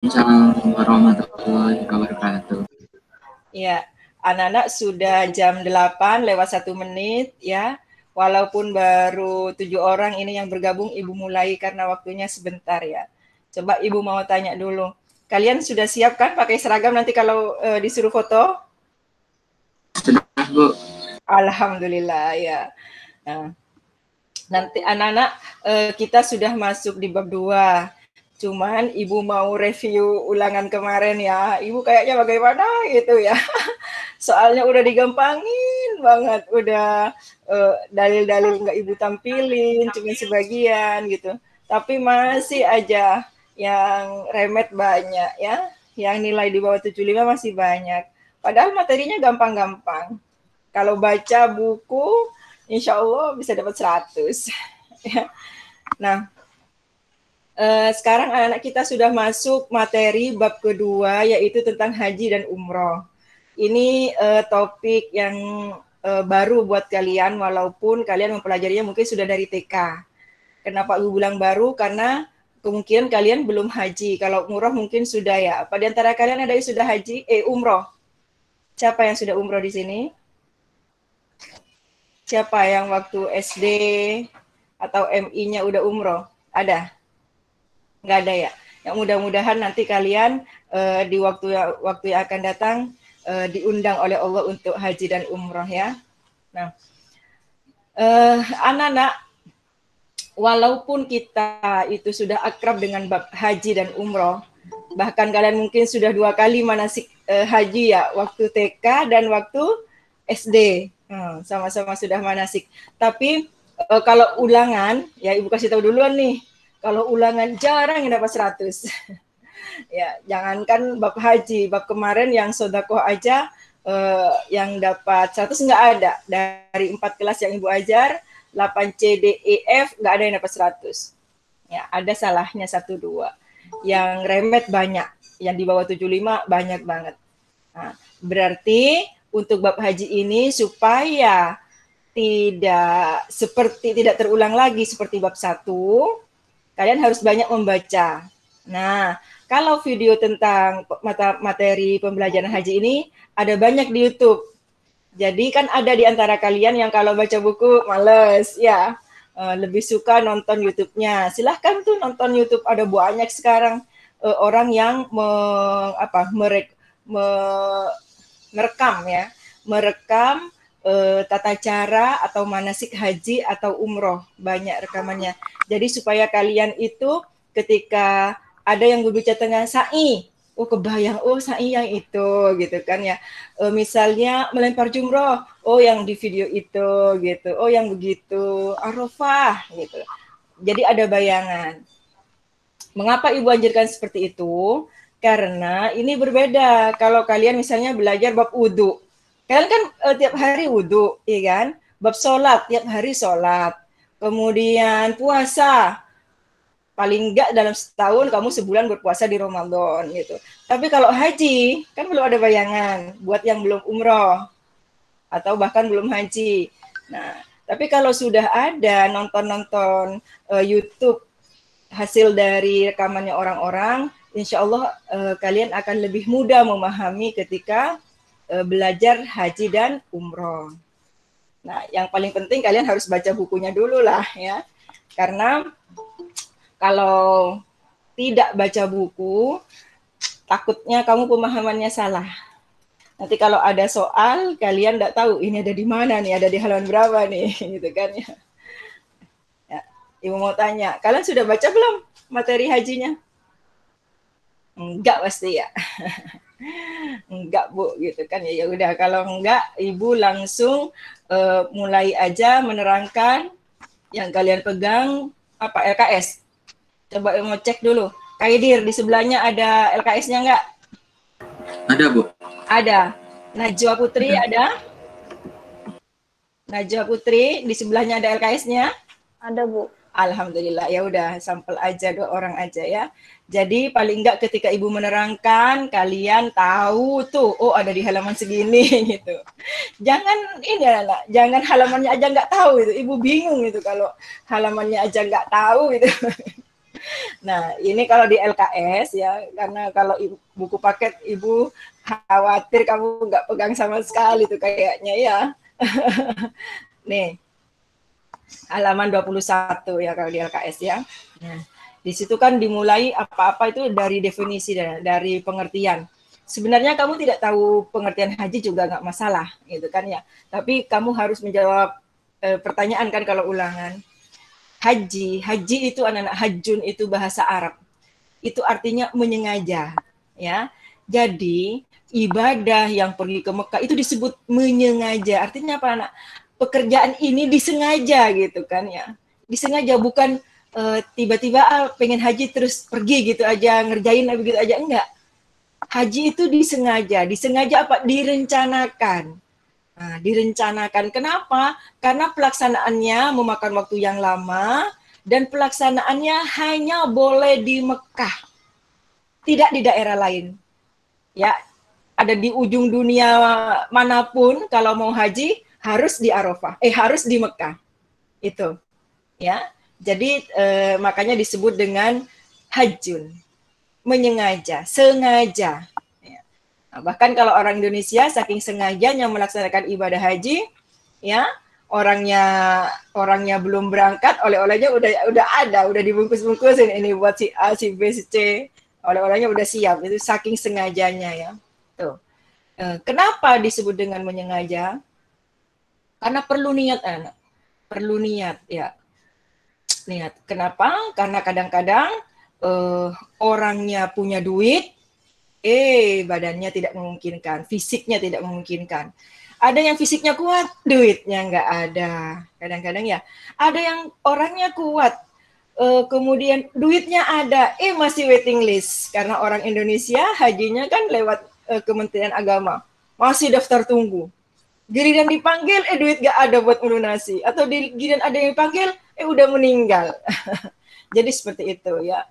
Assalamualaikum warahmatullahi wabarakatuh. Ya, anak-anak sudah jam 8 lewat 1 menit ya. Walaupun baru 7 orang ini yang bergabung, Ibu mulai karena waktunya sebentar ya. Coba Ibu mau tanya dulu. Kalian sudah siap kan pakai seragam nanti kalau disuruh foto? Sudah, Bu. Alhamdulillah ya. Nah, nanti anak-anak kita sudah masuk di bab 2. Cuman Ibu mau review ulangan kemarin ya. Ibu kayaknya bagaimana gitu ya. Soalnya udah digampangin banget, udah dalil-dalil nggak Ibu tampilin, cuma sebagian gitu. Tapi masih aja yang remet banyak ya, yang nilai di bawah 75 masih banyak. Padahal materinya gampang-gampang. Kalau baca buku, insya Allah bisa dapat 100. Nah, sekarang anak-anak kita sudah masuk materi bab kedua, yaitu tentang haji dan umroh. Ini topik yang baru buat kalian, walaupun kalian mempelajarinya mungkin sudah dari TK. Kenapa Ibu bilang baru? Karena kemungkinan kalian belum haji. Kalau umroh mungkin sudah ya. Apa di antara kalian ada yang sudah haji? Umroh. Siapa yang sudah umroh di sini? Siapa yang waktu SD atau MI-nya udah umroh? Ada? Nggak ada ya? Yang mudah-mudahan nanti kalian di waktu yang akan datang diundang oleh Allah untuk haji dan umroh ya. Nah, anak-anak, walaupun kita itu sudah akrab dengan bab haji dan umroh, bahkan kalian mungkin sudah 2 kali manasik haji ya, waktu TK dan waktu SD, sama-sama sudah manasik. Tapi kalau ulangan, ya Ibu kasih tahu duluan nih, kalau ulangan jarang yang dapat 100. Ya, jangankan bab haji, bab kemarin yang sodakoh aja yang dapat 100 nggak ada. Dari 4 kelas yang Ibu ajar, 8 C, D, E, F, nggak ada yang dapat 100. Ya, ada salahnya 1-2. Yang remet banyak, yang di bawah 75 banyak banget. Nah, berarti untuk bab haji ini supaya tidak terulang lagi seperti bab 1, kalian harus banyak membaca. Nah, kalau video tentang materi pembelajaran haji ini ada banyak di YouTube. Jadi kan ada di antara kalian yang kalau baca buku males ya, lebih suka nonton YouTube-nya. Silahkan tuh nonton YouTube, ada banyak sekarang orang yang merekam tata cara atau manasik haji atau umroh, banyak rekamannya. Jadi supaya kalian itu ketika ada yang berbicara tentang sa'i, kebayang, sa'i yang itu gitu kan ya. Misalnya melempar jumroh, yang di video itu gitu, yang begitu, Arafah gitu. Jadi ada bayangan. Mengapa Ibu anjurkan seperti itu? Karena ini berbeda. Kalau kalian misalnya belajar bab wudhu, kalian kan tiap hari wudhu, ya kan? Bab sholat, tiap hari sholat. Kemudian puasa, paling enggak dalam setahun kamu sebulan berpuasa di Ramadan gitu. Tapi kalau haji, kan belum ada bayangan buat yang belum umroh atau bahkan belum haji. Nah, tapi kalau sudah ada nonton-nonton YouTube hasil dari rekamannya orang-orang, insya Allah kalian akan lebih mudah memahami ketika belajar haji dan umroh. Nah, yang paling penting kalian harus baca bukunya dulu lah ya, karena kalau tidak baca buku, takutnya kamu pemahamannya salah. Nanti kalau ada soal, kalian tidak tahu ini ada di mana nih, ada di halaman berapa nih, gitu kan ya. Ibu mau tanya, kalian sudah baca belum materi hajinya? Enggak pasti ya. Enggak Bu, gitu kan ya. Ya udah, kalau enggak, Ibu langsung mulai aja menerangkan yang kalian pegang apa LKS. Coba mau cek dulu. Kaidir, di sebelahnya ada LKS-nya enggak? Ada, Bu. Ada. Najwa Putri ada? Najwa Putri, di sebelahnya ada LKS-nya? Ada, Bu. Alhamdulillah, ya udah sampel aja 2 orang aja ya. Jadi paling enggak ketika Ibu menerangkan, kalian tahu tuh, ada di halaman segini gitu. Jangan ini anak, jangan halamannya aja nggak tahu itu. Ibu bingung itu kalau halamannya aja nggak tahu gitu. Nah, ini kalau di LKS ya, karena kalau buku paket Ibu khawatir kamu nggak pegang sama sekali tuh kayaknya ya. Nih, halaman 21 ya kalau di LKS ya. Nah, di situ kan dimulai apa-apa itu dari definisi, dari pengertian. Sebenarnya kamu tidak tahu pengertian haji juga nggak masalah, gitu kan ya. Tapi kamu harus menjawab pertanyaan kan kalau ulangan. Haji itu anak-anak hajun itu bahasa Arab. Itu artinya menyengaja, ya. Jadi ibadah yang pergi ke Mekah itu disebut menyengaja. Artinya apa, anak? Pekerjaan ini disengaja gitu kan ya. Disengaja, bukan tiba-tiba pengen haji terus pergi gitu aja, ngerjain begitu aja, enggak. Haji itu disengaja. Disengaja apa? Direncanakan. Nah, direncanakan. Kenapa? Karena pelaksanaannya memakan waktu yang lama dan pelaksanaannya hanya boleh di Mekah, tidak di daerah lain. Ya, ada di ujung dunia manapun kalau mau haji harus di Arafah, harus di Mekah. Itu, ya. Jadi makanya disebut dengan hajjun, menyengaja, sengaja. Nah, bahkan kalau orang Indonesia saking sengajanya melaksanakan ibadah haji, ya, orangnya belum berangkat, oleh-olehnya udah dibungkus-bungkusin, ini buat si A, si B, si C, oleh-olehnya udah siap. Itu saking sengajanya ya. Tuh. Kenapa disebut dengan menyengaja? Karena perlu niat, anak. Perlu niat ya. Niat. Kenapa? Karena kadang-kadang orangnya punya duit, badannya tidak memungkinkan, fisiknya tidak memungkinkan. Ada yang fisiknya kuat, duitnya nggak ada. Kadang-kadang ya, ada yang orangnya kuat, kemudian duitnya ada, masih waiting list. Karena orang Indonesia hajinya kan lewat Kementerian Agama, masih daftar tunggu. Giliran dipanggil, duit nggak ada buat melunasi. Atau giliran ada yang dipanggil, udah meninggal. Jadi seperti itu ya.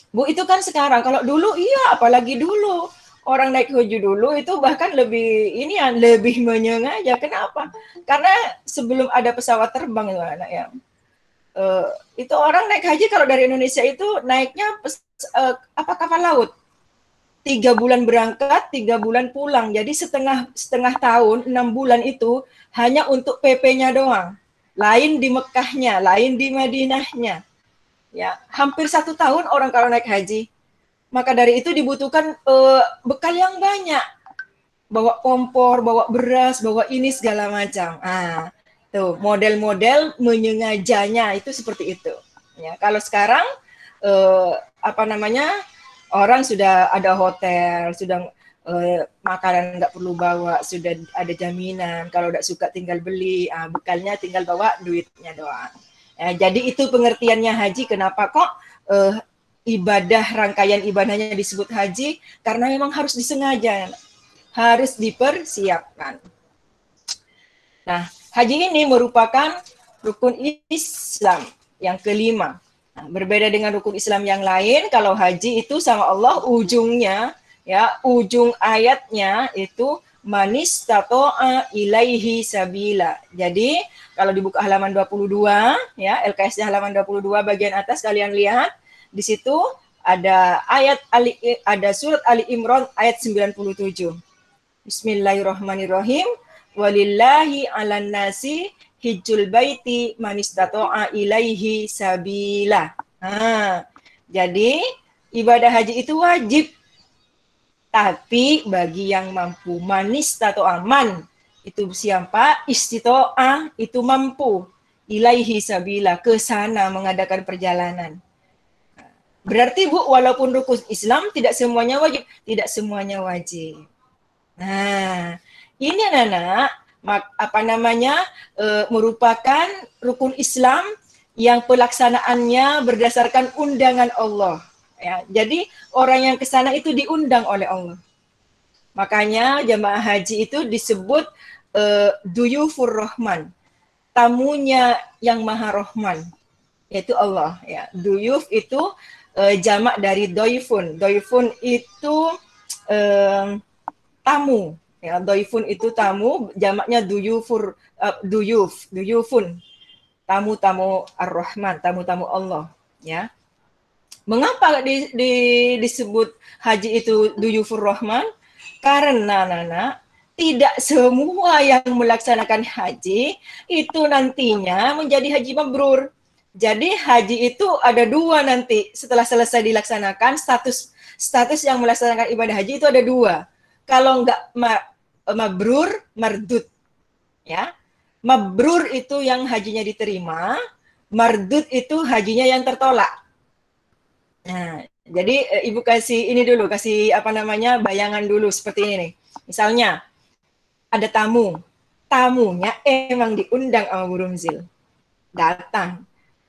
Bu, itu kan sekarang. Kalau dulu iya, apalagi dulu. Orang naik haji dulu itu bahkan lebih menyengaja. Kenapa? Karena sebelum ada pesawat terbang itu anak ya. Itu orang naik haji kalau dari Indonesia itu naiknya kapal laut. 3 bulan berangkat, 3 bulan pulang. Jadi setengah tahun, 6 bulan itu hanya untuk PP-nya doang. Lain di Mekahnya, lain di Madinahnya. Ya, hampir 1 tahun orang kalau naik haji. Maka dari itu dibutuhkan bekal yang banyak. Bawa kompor, bawa beras, bawa ini segala macam. Tuh, model-model menyengajanya itu seperti itu. Ya, kalau sekarang orang sudah ada hotel, sudah makanan nggak perlu bawa, sudah ada jaminan. Kalau nggak suka tinggal beli, bekalnya tinggal bawa duitnya doang. Ya, jadi itu pengertiannya haji. Kenapa kok rangkaian ibadahnya disebut haji? Karena memang harus disengaja, harus dipersiapkan. Nah, haji ini merupakan rukun Islam yang kelima. Nah, berbeda dengan rukun Islam yang lain, kalau haji itu sama Allah ujung ayatnya itu manistato'a ilaihi sabila. Jadi, kalau dibuka halaman 22, ya, LKS-nya halaman 22 bagian atas kalian lihat, di situ ada ada surat Ali Imran ayat 97. Bismillahirrahmanirrahim. Walillahi 'alan nasi hijjul baiti man istata'a ilaihi sabila. Jadi ibadah haji itu wajib. Tapi bagi yang mampu, manistata'a, man itu siapa? Istito'ah itu mampu. Ilaihi sabila, ke sana mengadakan perjalanan. Berarti Bu, walaupun rukun Islam tidak semuanya wajib, tidak semuanya wajib. Nah, ini anak-anak merupakan rukun Islam yang pelaksanaannya berdasarkan undangan Allah. Ya, jadi orang yang ke sana itu diundang oleh Allah. Makanya jamaah haji itu disebut duyufur rahman, tamunya yang maha rahman, yaitu Allah. Ya, duyuf itu jamak dari doifun. Doifun itu tamu. Ya, doifun itu tamu, jamaknya duyufun. Tamu-tamu ar-Rahman, tamu-tamu Allah, ya. Mengapa disebut haji itu duyufur rahman? Karena Nana, tidak semua yang melaksanakan haji itu nantinya menjadi haji mabrur. Jadi haji itu ada dua nanti setelah selesai dilaksanakan, status yang melaksanakan ibadah haji itu ada dua. Kalau enggak mabrur, mardud. Ya. Mabrur itu yang hajinya diterima, mardud itu hajinya yang tertolak. Nah, jadi Ibu kasih ini dulu, kasih apa namanya bayangan dulu seperti ini nih. Misalnya ada tamunya emang diundang sama Bu Rumzil, datang.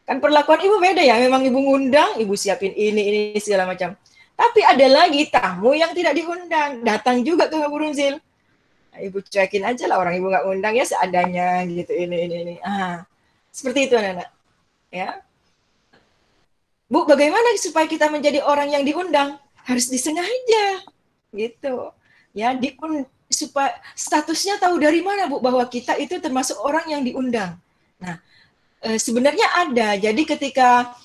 Kan perlakuan Ibu beda ya, memang Ibu ngundang, Ibu siapin ini segala macam. Tapi ada lagi tamu yang tidak diundang, datang juga ke Bu Rumzil. Nah, Ibu cuekin aja lah, orang Ibu nggak undang ya seadanya gitu, ini. Seperti itu anak-anak. Ya. Bu, bagaimana supaya kita menjadi orang yang diundang? Harus disengaja, gitu. Ya, supaya statusnya tahu dari mana, Bu, bahwa kita itu termasuk orang yang diundang. Nah, sebenarnya ada. Jadi ketika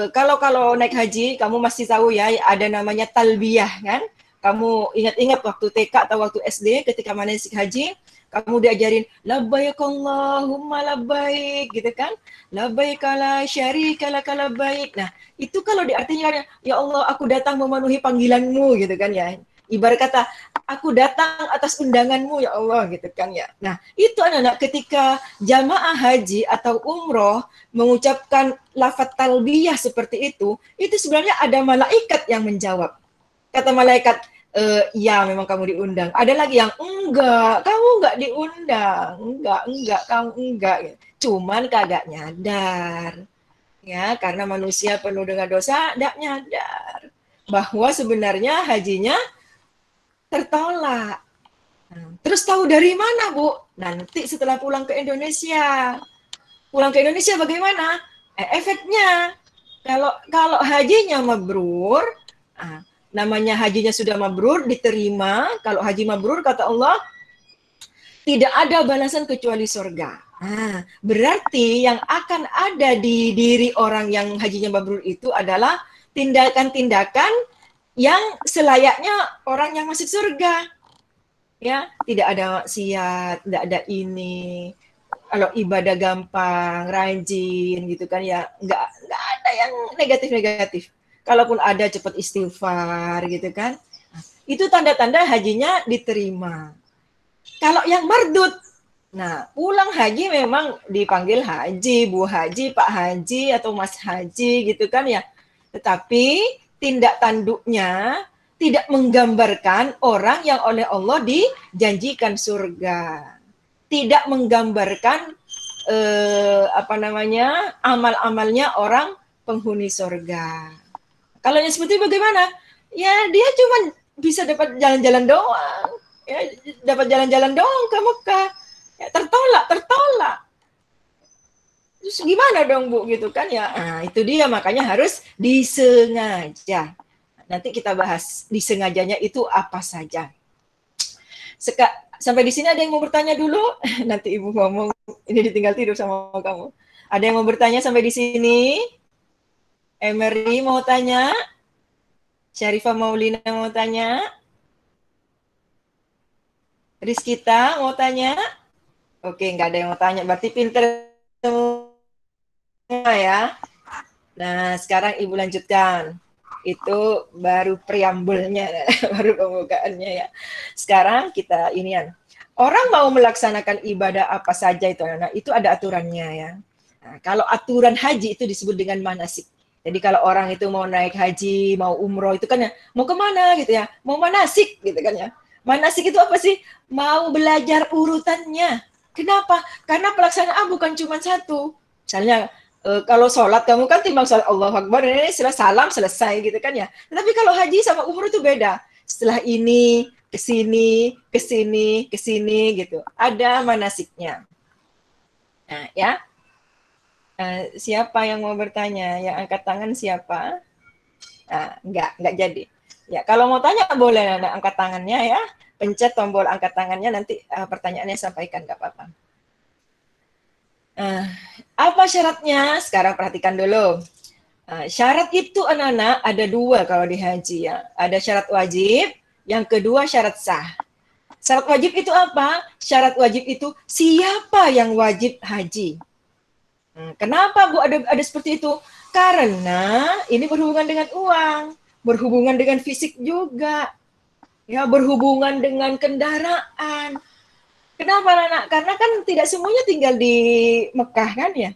kalau naik haji, kamu masih tahu ya, ada namanya talbiyah kan? Kamu ingat-ingat waktu TK atau waktu SD ketika manasik haji, kamu diajarin labbaik Allahumma labbaik gitu kan, labbaik la syarika laka labbaik. Nah, itu kalau diartikan ya Allah aku datang memenuhi panggilanmu gitu kan ya. Ibarat kata aku datang atas undanganmu ya Allah gitu kan ya. Nah, itu anak-anak ketika jamaah haji atau umroh mengucapkan lafaz talbiyah seperti itu sebenarnya ada malaikat yang menjawab. Kata malaikat, ya memang kamu diundang. Ada lagi yang enggak, kamu enggak diundang. Enggak, kamu enggak. Cuman kagak nyadar. Ya, karena manusia penuh dengan dosa, enggak nyadar bahwa sebenarnya hajinya tertolak. Terus tahu dari mana, Bu? Nanti setelah pulang ke Indonesia. Pulang ke Indonesia bagaimana? Efeknya. Kalau hajinya mabrur, namanya hajinya sudah mabrur, diterima. Kalau haji mabrur, kata Allah, tidak ada balasan kecuali surga. Berarti yang akan ada di diri orang yang hajinya mabrur itu adalah tindakan-tindakan yang selayaknya orang yang masuk surga. Ya, tidak ada maksiat, tidak ada ini. Kalau ibadah gampang, rajin gitu kan ya, nggak ada yang negatif-negatif. Kalaupun ada cepat istighfar gitu kan. Itu tanda-tanda hajinya diterima. Kalau yang mardut, nah pulang haji memang dipanggil haji, Bu Haji, Pak Haji atau Mas Haji gitu kan ya. Tetapi tindak tanduknya tidak menggambarkan orang yang oleh Allah dijanjikan surga. Tidak menggambarkan amal-amalnya orang penghuni surga. Kalau yang seperti bagaimana? Ya dia cuma bisa dapat jalan-jalan doang. Ya, dapat jalan-jalan doang ke Mekah. Ya, tertolak. Terus gimana dong Bu gitu kan ya? Nah, itu dia makanya harus disengaja. Nanti kita bahas disengajanya itu apa saja. Sampai di sini ada yang mau bertanya dulu? Nanti Ibu ngomong, ini ditinggal tidur sama kamu. Ada yang mau bertanya sampai di sini? Emery mau tanya? Syarifah Maulina mau tanya? Rizkita mau tanya? Oke, nggak ada yang mau tanya. Berarti pinter semua ya. Nah, sekarang Ibu lanjutkan. Itu baru preambulnya, baru pembukaannya ya. Sekarang kita inian. Orang mau melaksanakan ibadah apa saja itu ada aturannya ya. Nah, kalau aturan haji itu disebut dengan manasik. Jadi kalau orang itu mau naik haji, mau umroh itu kan ya, mau kemana gitu ya, mau manasik gitu kan ya. Manasik itu apa sih? Mau belajar urutannya. Kenapa? Karena pelaksanaan bukan cuma satu. Misalnya kalau sholat kamu kan timbang sholat Allahu Akbar ini setelah salam selesai gitu kan ya. Tapi kalau haji sama umroh itu beda. Setelah ini ke sini gitu. Ada manasiknya. Nah, ya. Siapa yang mau bertanya? Yang angkat tangan siapa? Enggak jadi. Ya, kalau mau tanya boleh angkat tangannya ya. Pencet tombol angkat tangannya nanti pertanyaannya sampaikan enggak apa-apa. Apa syaratnya? Sekarang perhatikan dulu. Syarat itu anak-anak ada 2 kalau di haji ya. Ada syarat wajib, yang kedua syarat sah. Syarat wajib itu apa? Syarat wajib itu siapa yang wajib haji. Kenapa Bu ada seperti itu? Karena ini berhubungan dengan uang, berhubungan dengan fisik juga, ya berhubungan dengan kendaraan. Kenapa anak? Karena kan tidak semuanya tinggal di Mekah kan ya.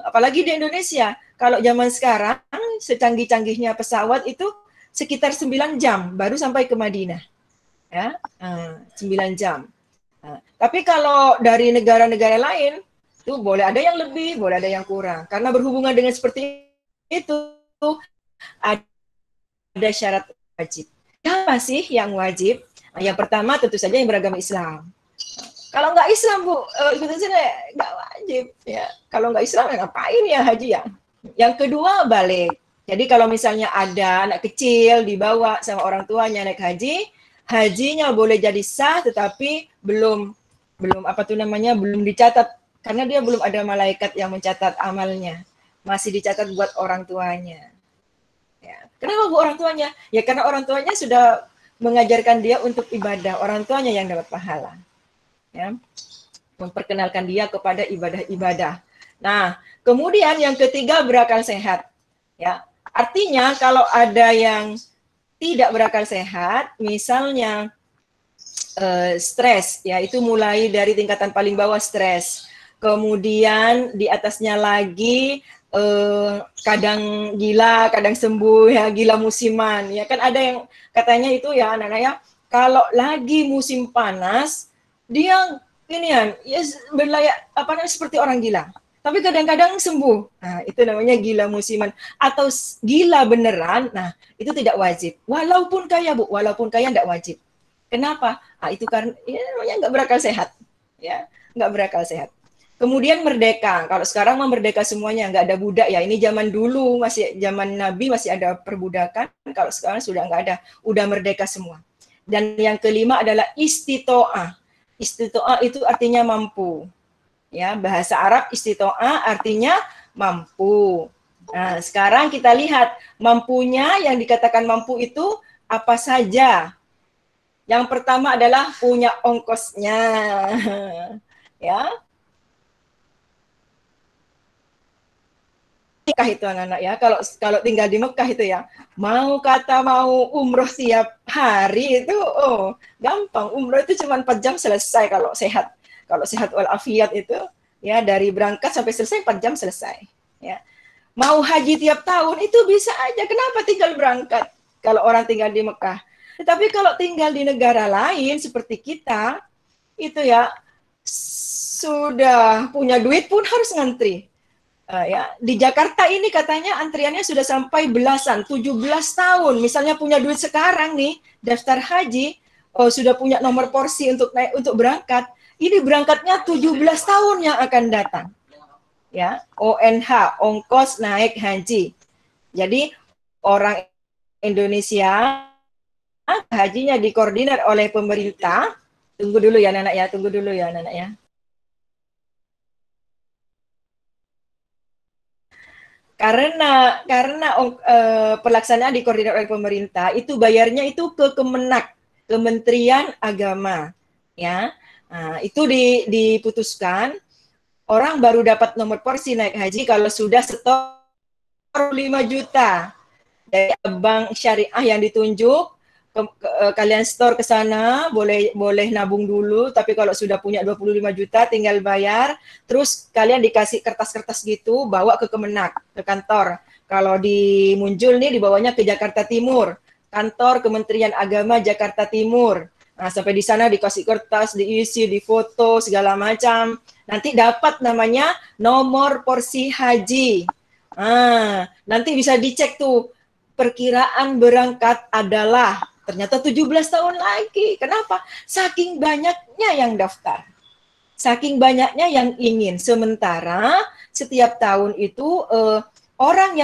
Apalagi di Indonesia. Kalau zaman sekarang secanggih-canggihnya pesawat itu sekitar 9 jam baru sampai ke Madinah. Ya, 9 jam. Tapi kalau dari negara-negara lain itu boleh ada yang lebih, boleh ada yang kurang. Karena berhubungan dengan seperti itu ada syarat wajib. Apa sih yang wajib? Yang pertama tentu saja yang beragama Islam. Kalau nggak Islam, Bu, ikutin sini nggak wajib. Ya. Kalau nggak Islam, ngapain ya haji ya? Yang kedua, balik. Jadi kalau misalnya ada anak kecil dibawa sama orang tuanya naik haji, hajinya boleh jadi sah, tetapi belum belum dicatat karena dia belum ada malaikat yang mencatat amalnya, masih dicatat buat orang tuanya. Ya. Kenapa Bu orang tuanya? Ya karena orang tuanya sudah mengajarkan dia untuk ibadah, orang tuanya yang dapat pahala. Ya, memperkenalkan dia kepada ibadah-ibadah. Nah, kemudian yang ketiga berakal sehat. Ya, artinya kalau ada yang tidak berakal sehat, misalnya stres, ya itu mulai dari tingkatan paling bawah stres. Kemudian di atasnya lagi kadang gila, kadang sembuh, ya gila musiman. Ya kan ada yang katanya itu ya anak-anak ya, kalau lagi musim panas dia ini ya berlayak apa namanya seperti orang gila. Tapi kadang-kadang sembuh. Nah, itu namanya gila musiman atau gila beneran. Nah, itu tidak wajib. Walaupun kaya, Bu, walaupun kaya tidak wajib. Kenapa? Itu karena ya, namanya nggak berakal sehat. Ya, nggak berakal sehat. Kemudian merdeka. Kalau sekarang mah merdeka semuanya, nggak ada budak ya. Ini zaman dulu, masih zaman Nabi masih ada perbudakan. Kalau sekarang sudah nggak ada. Udah merdeka semua. Dan yang kelima adalah istito'ah. Istito'ah itu artinya mampu. Ya, bahasa Arab istito'ah artinya mampu. Nah, sekarang kita lihat mampunya yang dikatakan mampu itu apa saja. Yang pertama adalah punya ongkosnya. Ya. Mekah itu anak-anak ya. Kalau tinggal di Mekah itu ya, mau umroh tiap hari itu gampang. Umroh itu cuma 4 jam selesai kalau sehat. Kalau sehat walafiat itu ya dari berangkat sampai selesai 4 jam selesai. Ya. Mau haji tiap tahun itu bisa aja. Kenapa tinggal berangkat kalau orang tinggal di Mekah? Tetapi kalau tinggal di negara lain seperti kita itu ya sudah punya duit pun harus ngantri. Ya, di Jakarta ini katanya antriannya sudah sampai belasan, 17 tahun. Misalnya punya duit sekarang nih, daftar haji, sudah punya nomor porsi untuk naik untuk berangkat. Ini berangkatnya 17 tahun yang akan datang. Ya, ONH, ongkos naik haji. Jadi orang Indonesia hajinya dikoordinir oleh pemerintah. Tunggu dulu ya anak-anak ya, tunggu dulu ya anak-anak ya. Karena pelaksanaan dikoordinir oleh pemerintah itu bayarnya itu ke Kemenak, Kementerian Agama, ya. Nah, itu diputuskan orang baru dapat nomor porsi naik haji kalau sudah setor 5 juta dari bank syariah yang ditunjuk. Kalian store ke sana, boleh nabung dulu, tapi kalau sudah punya 25 juta tinggal bayar, terus kalian dikasih kertas-kertas gitu, bawa ke Kemenak, ke kantor. Kalau di Munjul nih dibawanya ke Jakarta Timur, kantor Kementerian Agama Jakarta Timur. Nah, sampai di sana dikasih kertas, diisi, difoto, segala macam. Nanti dapat namanya nomor porsi haji. Nanti bisa dicek tuh, perkiraan berangkat adalah ternyata 17 tahun lagi. Kenapa? Saking banyaknya yang daftar. Saking banyaknya yang ingin. Sementara setiap tahun itu orang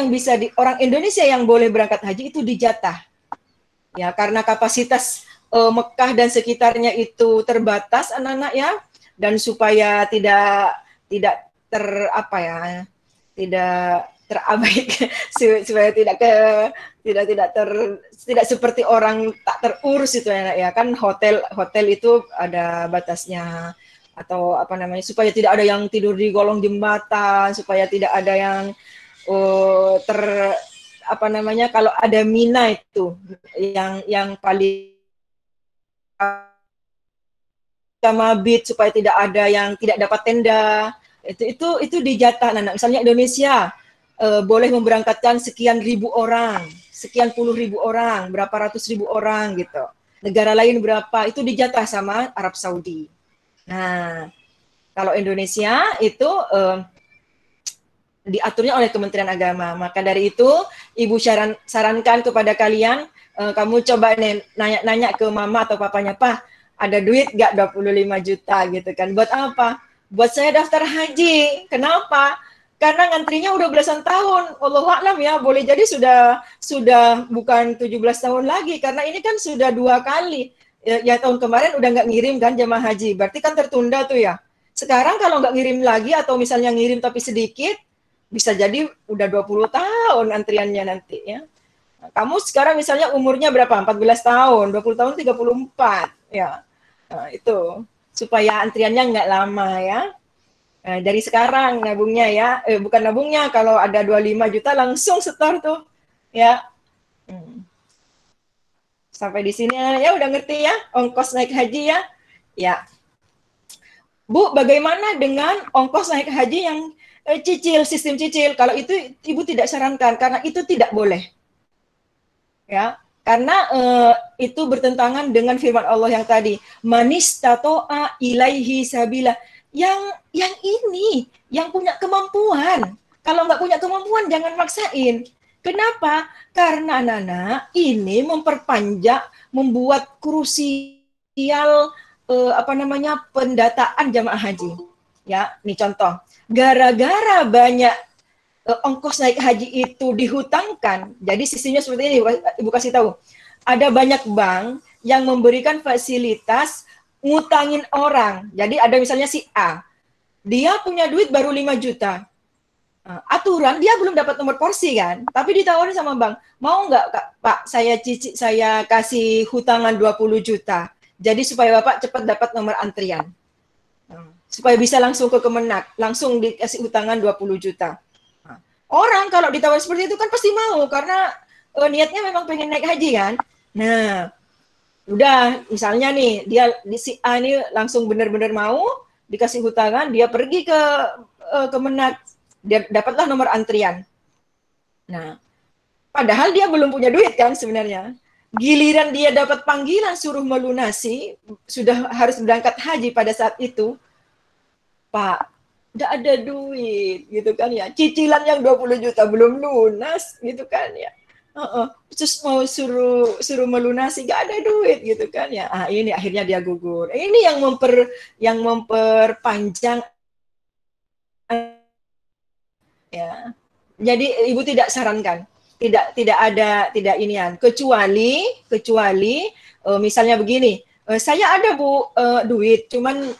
Indonesia yang boleh berangkat haji itu dijatah. Ya, karena kapasitas Mekah dan sekitarnya itu terbatas anak-anak ya, dan supaya tidak tidak terabaikan supaya tidak seperti orang tak terurus itu ya kan, hotel itu ada batasnya, atau apa namanya, supaya tidak ada yang tidur di kolong jembatan, supaya tidak ada yang apa namanya, kalau ada mina itu yang paling mabit, supaya tidak ada yang tidak dapat tenda, itu dijatah. Nah, misalnya Indonesia boleh memberangkatkan sekian ribu orang, sekian puluh ribu orang, berapa ratus ribu orang gitu. Negara lain berapa, itu dijatah sama Arab Saudi. Nah, kalau Indonesia itu diaturnya oleh Kementerian Agama. Maka dari itu, Ibu sarankan kepada kalian, kamu coba nih nanya ke mama atau papanya, Pak, ada duit nggak 25 juta gitu kan? Buat apa? Buat saya daftar haji. Kenapa? Karena ngantrinya udah belasan tahun. Allahu a'lam ya, boleh jadi sudah bukan 17 tahun lagi, karena ini kan sudah 2 kali. Ya tahun kemarin udah nggak ngirim kan jemaah haji, berarti kan tertunda tuh ya. Sekarang kalau nggak ngirim lagi, atau misalnya ngirim tapi sedikit, bisa jadi udah 20 tahun antriannya nanti ya. Kamu sekarang misalnya umurnya berapa? 14 tahun, 20 tahun 34 ya. Nah, itu supaya antriannya nggak lama ya. Nah, dari sekarang nabungnya ya, bukan nabungnya, kalau ada 25 juta langsung setor tuh ya. Sampai di sini ya udah ngerti ya ongkos naik haji ya. Ya. Bu, bagaimana dengan ongkos naik haji yang cicil, sistem cicil? Kalau itu Ibu tidak sarankan, karena itu tidak boleh. Ya, karena itu bertentangan dengan firman Allah yang tadi, manistato'a ilaihi sabila. Yang ini, yang punya kemampuan. Kalau nggak punya kemampuan, jangan maksain. Kenapa? Karena anak-anak ini membuat krusial pendataan jamaah haji. Ya, ini contoh. Gara-gara banyak ongkos naik haji itu dihutangkan. Jadi sistemnya seperti ini, Ibu kasih tahu. Ada banyak bank yang memberikan fasilitas ngutangin orang. Jadi ada misalnya si A, dia punya duit baru 5 juta. Aturan dia belum dapat nomor porsi kan, tapi ditawarin sama bank, mau nggak Pak, saya kasih hutangan 20 juta. Jadi supaya Bapak cepat dapat nomor antrian. Supaya bisa langsung ke Kemenak, langsung dikasih hutangan 20 juta. Orang kalau ditawar seperti itu kan pasti mau, karena niatnya memang pengen naik haji kan. Nah, udah misalnya nih dia si A ini langsung benar-benar mau dikasih hutangan, dia pergi ke Kemenak, dia dapatlah nomor antrian. Nah, padahal dia belum punya duit kan sebenarnya. Giliran dia dapat panggilan suruh melunasi, sudah harus berangkat haji pada saat itu, Pak, nggak ada duit gitu kan ya, cicilan yang 20 juta belum lunas gitu kan ya, terus mau suruh melunasi nggak ada duit gitu kan ya. Ini akhirnya dia gugur. Ini yang memperpanjang ya. Jadi Ibu tidak sarankan, tidak inian, kecuali misalnya begini, saya ada Bu duit, cuman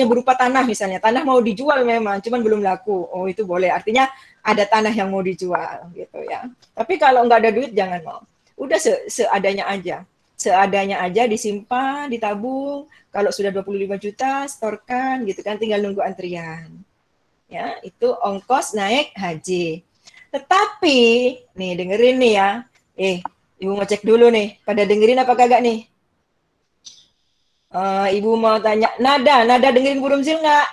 berupa tanah misalnya, tanah mau dijual memang, cuman belum laku. Oh itu boleh, artinya ada tanah yang mau dijual gitu ya. Tapi kalau nggak ada duit jangan mau. Udah seadanya aja disimpan, ditabung. Kalau sudah 25 juta, setorkan gitu kan, tinggal nunggu antrian. Ya, itu ongkos naik haji. Tetapi nih dengerin nih ya. Ibu mau cek dulu nih, pada dengerin apa kagak nih? Ibu mau tanya, Nada dengerin Bu Rumzil nggak?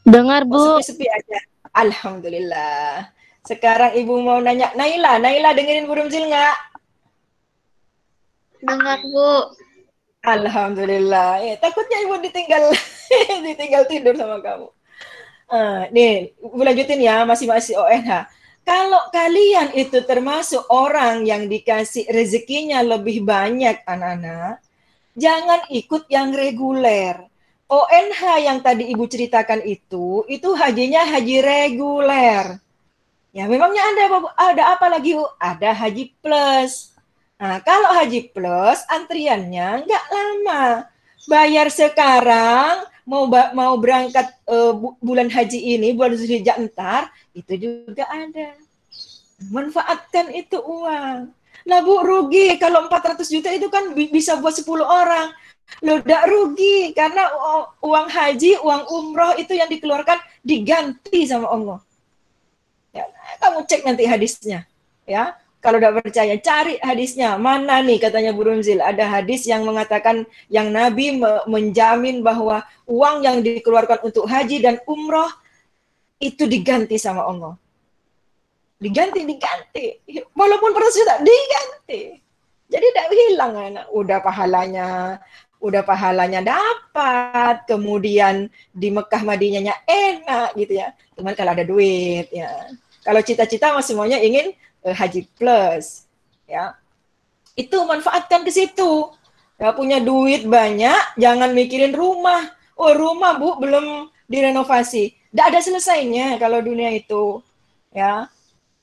Dengar, Bu. Sepi-sepi aja. Alhamdulillah. Sekarang Ibu mau nanya, Naila dengerin Bu Rumzil nggak? Dengar, Bu. Alhamdulillah. Takutnya Ibu ditinggal tidur sama kamu. Nih, Ibu lanjutin ya, masih ONH. Kalau kalian itu termasuk orang yang dikasih rezekinya lebih banyak anak-anak, jangan ikut yang reguler. ONH yang tadi Ibu ceritakan itu hajinya haji reguler. Ya, memangnya ada apa lagi? Ada haji plus. Nah, kalau haji plus, antriannya nggak lama. Bayar sekarang, mau berangkat bulan haji ini, bulan Zulhijjah entar, itu juga ada. Manfaatkan itu uang. Lah Bu, rugi kalau 400 juta itu kan bisa buat 10 orang. Loh, tidak rugi karena uang haji, uang umroh itu yang dikeluarkan diganti sama Allah. Ya, kamu cek nanti hadisnya. Ya, kalau tidak percaya, cari hadisnya. Mana nih katanya Burunzil? Ada hadis yang mengatakan yang Nabi menjamin bahwa uang yang dikeluarkan untuk haji dan umroh itu diganti sama Allah. Diganti. Walaupun per juta, diganti. Jadi tidak hilang, anak. Udah pahalanya dapat, kemudian di Mekah Madinahnya enak gitu ya. Cuman kalau ada duit ya. Kalau cita-cita semuanya ingin haji plus ya. Itu manfaatkan ke situ. Ya, punya duit banyak, jangan mikirin rumah. Oh, rumah Bu belum direnovasi. Tidak ada selesainya kalau dunia itu. Ya.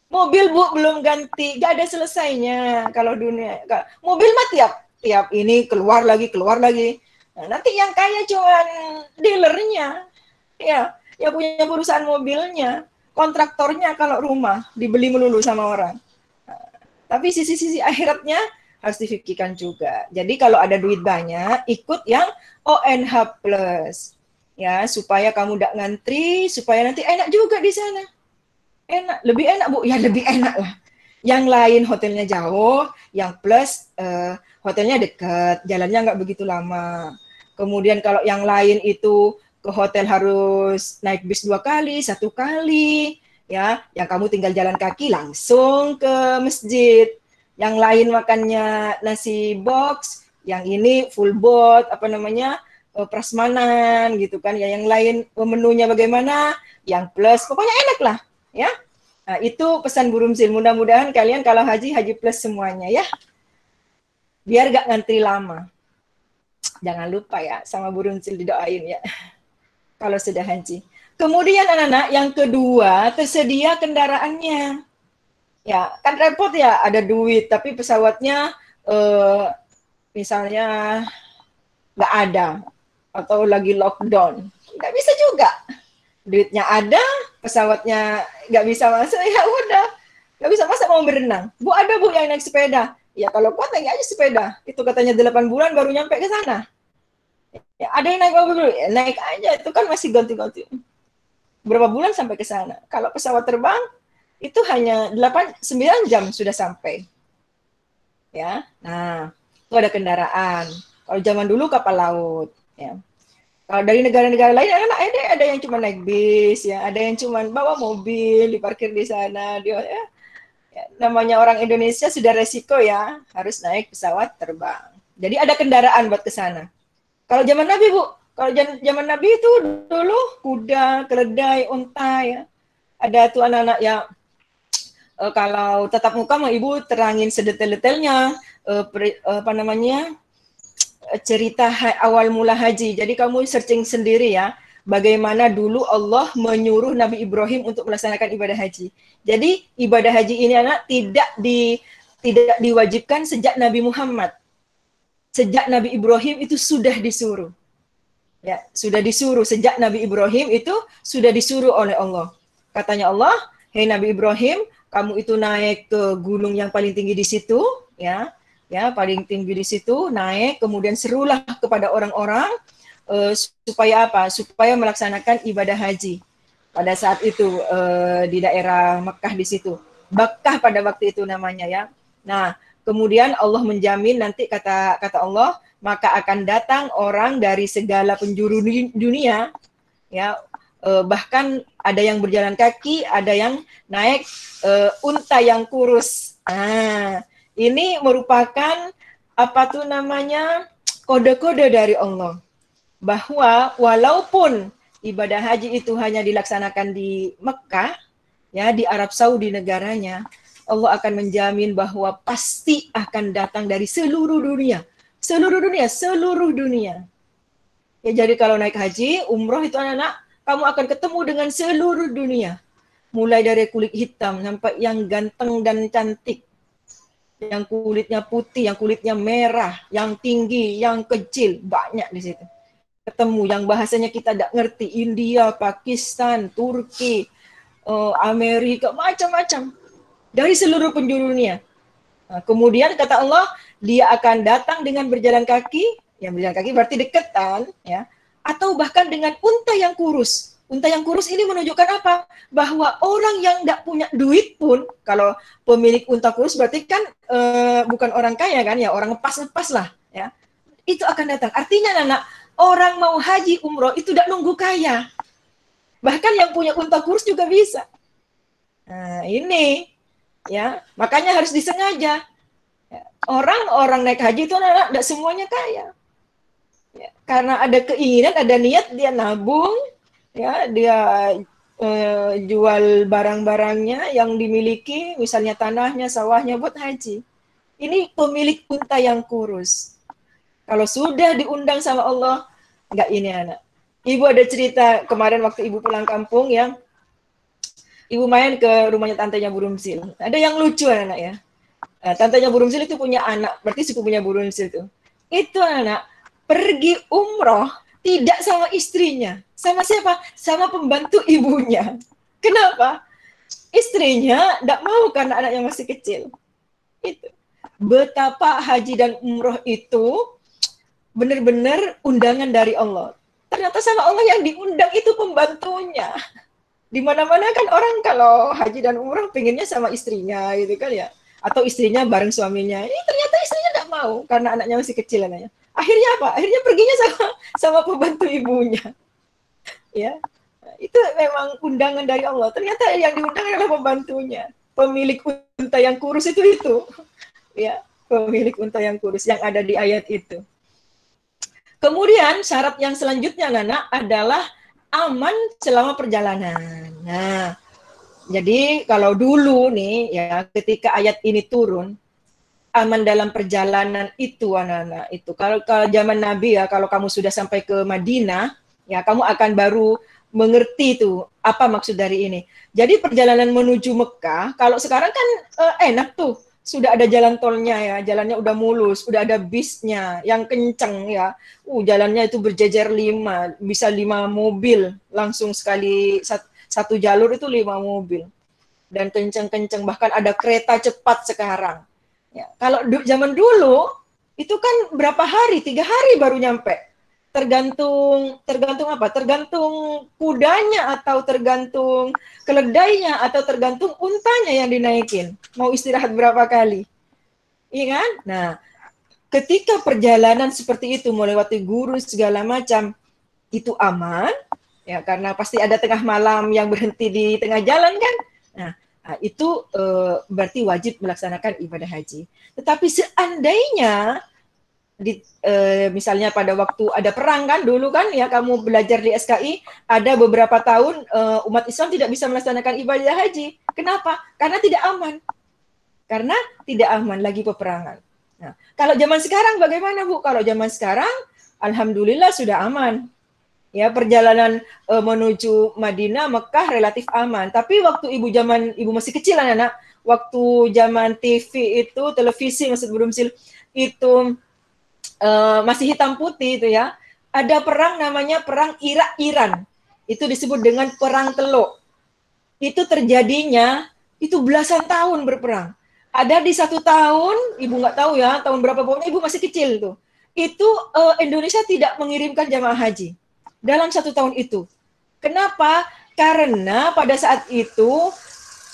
Mobil Bu belum ganti, gak ada selesainya kalau dunia. Mobil mah tiap ini keluar lagi. Nah, nanti yang kaya cuman dealernya, ya, yang punya perusahaan mobilnya, kontraktornya kalau rumah dibeli melulu sama orang. Nah, tapi sisi-sisi akhiratnya harus difikirkan juga. Jadi kalau ada duit banyak, ikut yang ONH plus, ya, supaya kamu tidak ngantri, supaya nanti enak juga di sana. Enak, lebih enak Bu, ya lebih enak lah. Yang lain hotelnya jauh, yang plus hotelnya dekat, jalannya nggak begitu lama. Kemudian kalau yang lain itu ke hotel harus naik bis 2 kali, 1 kali, ya, yang kamu tinggal jalan kaki langsung ke masjid. Yang lain makannya nasi box, yang ini full boat, prasmanan gitu kan. Ya, yang lain menunya bagaimana, yang plus, pokoknya enak lah. Ya, nah, itu pesan Burunzil. Mudah-mudahan kalian kalau haji plus semuanya ya, biar gak ngantri lama. Jangan lupa ya sama Burunzil didoain ya kalau sudah haji. Kemudian anak-anak yang kedua, tersedia kendaraannya. Ya, kan repot ya, ada duit tapi pesawatnya misalnya nggak ada atau lagi lockdown, nggak bisa juga. Duitnya ada, pesawatnya nggak bisa masuk, ya udah. Nggak bisa masa mau berenang. Bu, ada Bu yang naik sepeda. Ya kalau kuat naik aja sepeda. Itu katanya 8 bulan baru nyampe ke sana. Ya, ada yang naik mobil dulu, ya, naik aja. Itu kan masih ganti-ganti. Berapa bulan sampai ke sana. Kalau pesawat terbang, itu hanya 8-9 jam sudah sampai. Ya, nah, itu ada kendaraan. Kalau zaman dulu kapal laut. Ya. Kalau dari negara-negara lain ada yang cuma naik bis ya, ada yang cuma bawa mobil diparkir di sana. Dia ya, namanya orang Indonesia sudah resiko ya, harus naik pesawat terbang. Jadi ada kendaraan buat ke sana. Kalau zaman Nabi Bu, kalau zaman Nabi itu dulu kuda, keledai, unta ya. Ada tuh anak-anak ya, kalau tatap muka mah Ibu terangin sedetail-detailnya cerita awal mula haji. Jadi kamu searching sendiri ya, bagaimana dulu Allah menyuruh Nabi Ibrahim untuk melaksanakan ibadah haji. Jadi ibadah haji ini anak tidak diwajibkan sejak Nabi Muhammad. Sejak Nabi Ibrahim itu sudah disuruh. Ya, sudah disuruh sejak Nabi Ibrahim itu sudah disuruh oleh Allah. Katanya Allah, "Hei Nabi Ibrahim, kamu itu naik ke gunung yang paling tinggi di situ, ya. Ya, paling tinggi di situ, naik, kemudian serulah kepada orang-orang supaya apa? Supaya melaksanakan ibadah haji pada saat itu di daerah Mekah di situ. Bakkah pada waktu itu namanya ya. Nah, kemudian Allah menjamin nanti kata Allah, maka akan datang orang dari segala penjuru dunia, ya, bahkan ada yang berjalan kaki, ada yang naik unta yang kurus. Nah, ini merupakan kode-kode dari Allah bahwa walaupun ibadah haji itu hanya dilaksanakan di Mekah, ya, di Arab Saudi negaranya, Allah akan menjamin bahwa pasti akan datang dari seluruh dunia. Ya, jadi kalau naik haji, umroh itu anak-anak, kamu akan ketemu dengan seluruh dunia. Mulai dari kulit hitam sampai yang ganteng dan cantik. Yang kulitnya putih, yang kulitnya merah, yang tinggi, yang kecil, banyak di situ. ketemu yang bahasanya kita tidak ngerti, India, Pakistan, Turki, Amerika, macam-macam dari seluruh penjuru dunia. Nah, kemudian kata Allah, dia akan datang dengan berjalan kaki, yang berjalan kaki berarti deketan, ya, atau bahkan dengan unta yang kurus. Unta yang kurus ini menunjukkan apa? Bahwa orang yang tidak punya duit pun, kalau pemilik unta kurus berarti kan bukan orang kaya kan, ya orang ngepas-ngepas lah, ya. Itu akan datang. Artinya anak, orang mau haji umroh itu tidak nunggu kaya. Bahkan yang punya unta kurus juga bisa. Nah, ini ya, makanya harus disengaja. Orang-orang naik haji itu anak tidak semuanya kaya. Ya, karena ada keinginan, ada niat, dia nabung, ya, dia jual barang-barangnya yang dimiliki, misalnya tanahnya, sawahnya buat haji. Ini pemilik unta yang kurus. Kalau sudah diundang sama Allah, enggak ini anak. Ibu ada cerita kemarin waktu ibu pulang kampung ya, ibu main ke rumahnya tantenya Burumsil. Ada yang lucu anak ya. Tantenya Burumsil itu punya anak, berarti sepupunya Burumsil itu. Itu anak pergi umroh tidak sama istrinya. Sama siapa? Sama pembantu ibunya. Kenapa? Istrinya tidak mau karena anaknya masih kecil. Itu. Betapa haji dan umroh itu benar-benar undangan dari Allah. Ternyata sama Allah yang diundang itu pembantunya. Di mana-mana kan orang kalau haji dan umroh pengennya sama istrinya gitu kan ya. Atau istrinya bareng suaminya. Ini ternyata istrinya tidak mau karena anaknya masih kecil anaknya. Akhirnya apa? Akhirnya perginya sama pembantu ibunya. Ya. Itu memang undangan dari Allah. Ternyata yang diundang adalah pembantunya. Pemilik unta yang kurus itu. Ya, pemilik unta yang kurus yang ada di ayat itu. Kemudian syarat yang selanjutnya Nana adalah aman selama perjalanan. Nah, jadi kalau dulu nih ya ketika ayat ini turun, aman dalam perjalanan itu anak-anak itu. Kalau zaman Nabi ya, kalau kamu sudah sampai ke Madinah, ya kamu akan baru mengerti tuh apa maksud dari ini. Jadi perjalanan menuju Mekah, kalau sekarang kan enak tuh. Sudah ada jalan tolnya ya, jalannya udah mulus, udah ada bisnya yang kenceng ya. Jalannya itu berjejer 5, bisa 5 mobil langsung sekali satu jalur itu 5 mobil. Dan kenceng-kenceng, bahkan ada kereta cepat sekarang. Ya, kalau zaman dulu itu kan berapa hari? 3 hari baru nyampe. Tergantung apa? Tergantung kudanya atau tergantung keledainya atau tergantung untanya yang dinaikin. Mau istirahat berapa kali? Iya kan? Nah, ketika perjalanan seperti itu melewati gurun segala macam itu aman ya karena pasti ada tengah malam yang berhenti di tengah jalan kan? Nah, itu berarti wajib melaksanakan ibadah haji. Tetapi seandainya misalnya pada waktu ada perang kan dulu kan ya kamu belajar di SKI ada beberapa tahun umat Islam tidak bisa melaksanakan ibadah haji. Kenapa? Karena tidak aman. Karena tidak aman lagi peperangan. Nah, kalau zaman sekarang bagaimana Bu? Kalau zaman sekarang alhamdulillah sudah aman. Ya, perjalanan menuju Madinah, Mekah relatif aman. Tapi waktu ibu masih kecil anak, waktu zaman TV itu, televisi maksud Burumsil itu masih hitam putih itu ya. Ada perang namanya perang Irak-Iran. Itu disebut dengan perang Teluk. Itu terjadinya itu belasan tahun berperang. Ada di 1 tahun, ibu nggak tahu ya tahun berapa, pokoknya ibu masih kecil tuh. Itu Indonesia tidak mengirimkan jamaah haji dalam 1 tahun itu. Kenapa? Karena pada saat itu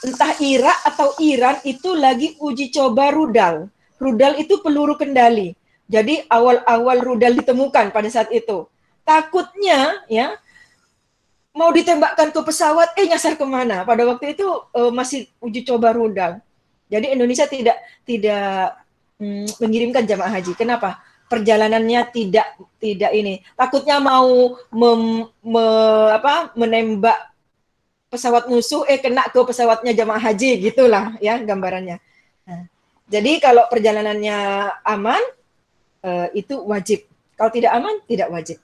entah Irak atau Iran itu lagi uji coba rudal. Rudal itu peluru kendali. Jadi awal-awal rudal ditemukan pada saat itu. Takutnya ya mau ditembakkan ke pesawat, nyasar kemana? Pada waktu itu masih uji coba rudal. Jadi Indonesia tidak mengirimkan jamaah haji. Kenapa? Perjalanannya tidak ini. Takutnya mau menembak pesawat musuh, kena ke pesawatnya jamaah haji, gitulah ya gambarannya. Nah, jadi kalau perjalanannya aman, itu wajib. Kalau tidak aman, tidak wajib.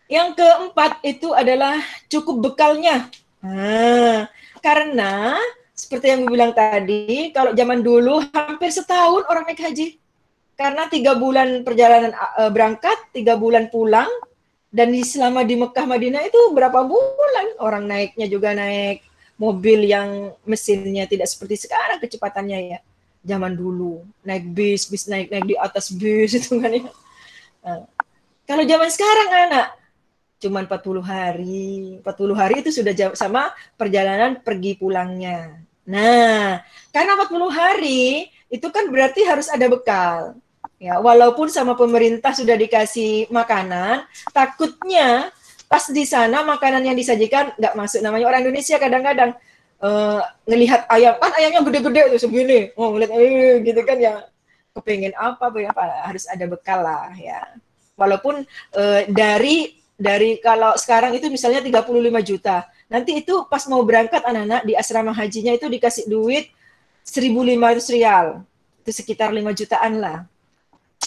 Yang keempat itu adalah cukup bekalnya. Karena seperti yang gue bilang tadi, kalau zaman dulu hampir setahun orang naik haji. Karena 3 bulan perjalanan berangkat, 3 bulan pulang, dan selama di Mekah Madinah itu berapa bulan? Orang naiknya juga naik mobil yang mesinnya tidak seperti sekarang kecepatannya ya. Zaman dulu naik bis naik di atas bis itu kan ya. Nah, kalau zaman sekarang anak cuman 40 hari. 40 hari itu sudah sama perjalanan pergi pulangnya. Nah, karena 40 hari itu kan berarti harus ada bekal. Ya, walaupun sama pemerintah sudah dikasih makanan, takutnya pas di sana makanan yang disajikan nggak masuk. Namanya orang Indonesia kadang-kadang ngelihat ayam, kan ayamnya gede-gede tuh segini. Oh, ngelihat gitu kan ya. Kepengen apa harus ada bekal lah ya. Walaupun dari kalau sekarang itu misalnya 35 juta. Nanti itu pas mau berangkat anak-anak di asrama hajinya itu dikasih duit 1.500 rial. Itu sekitar 5 jutaan lah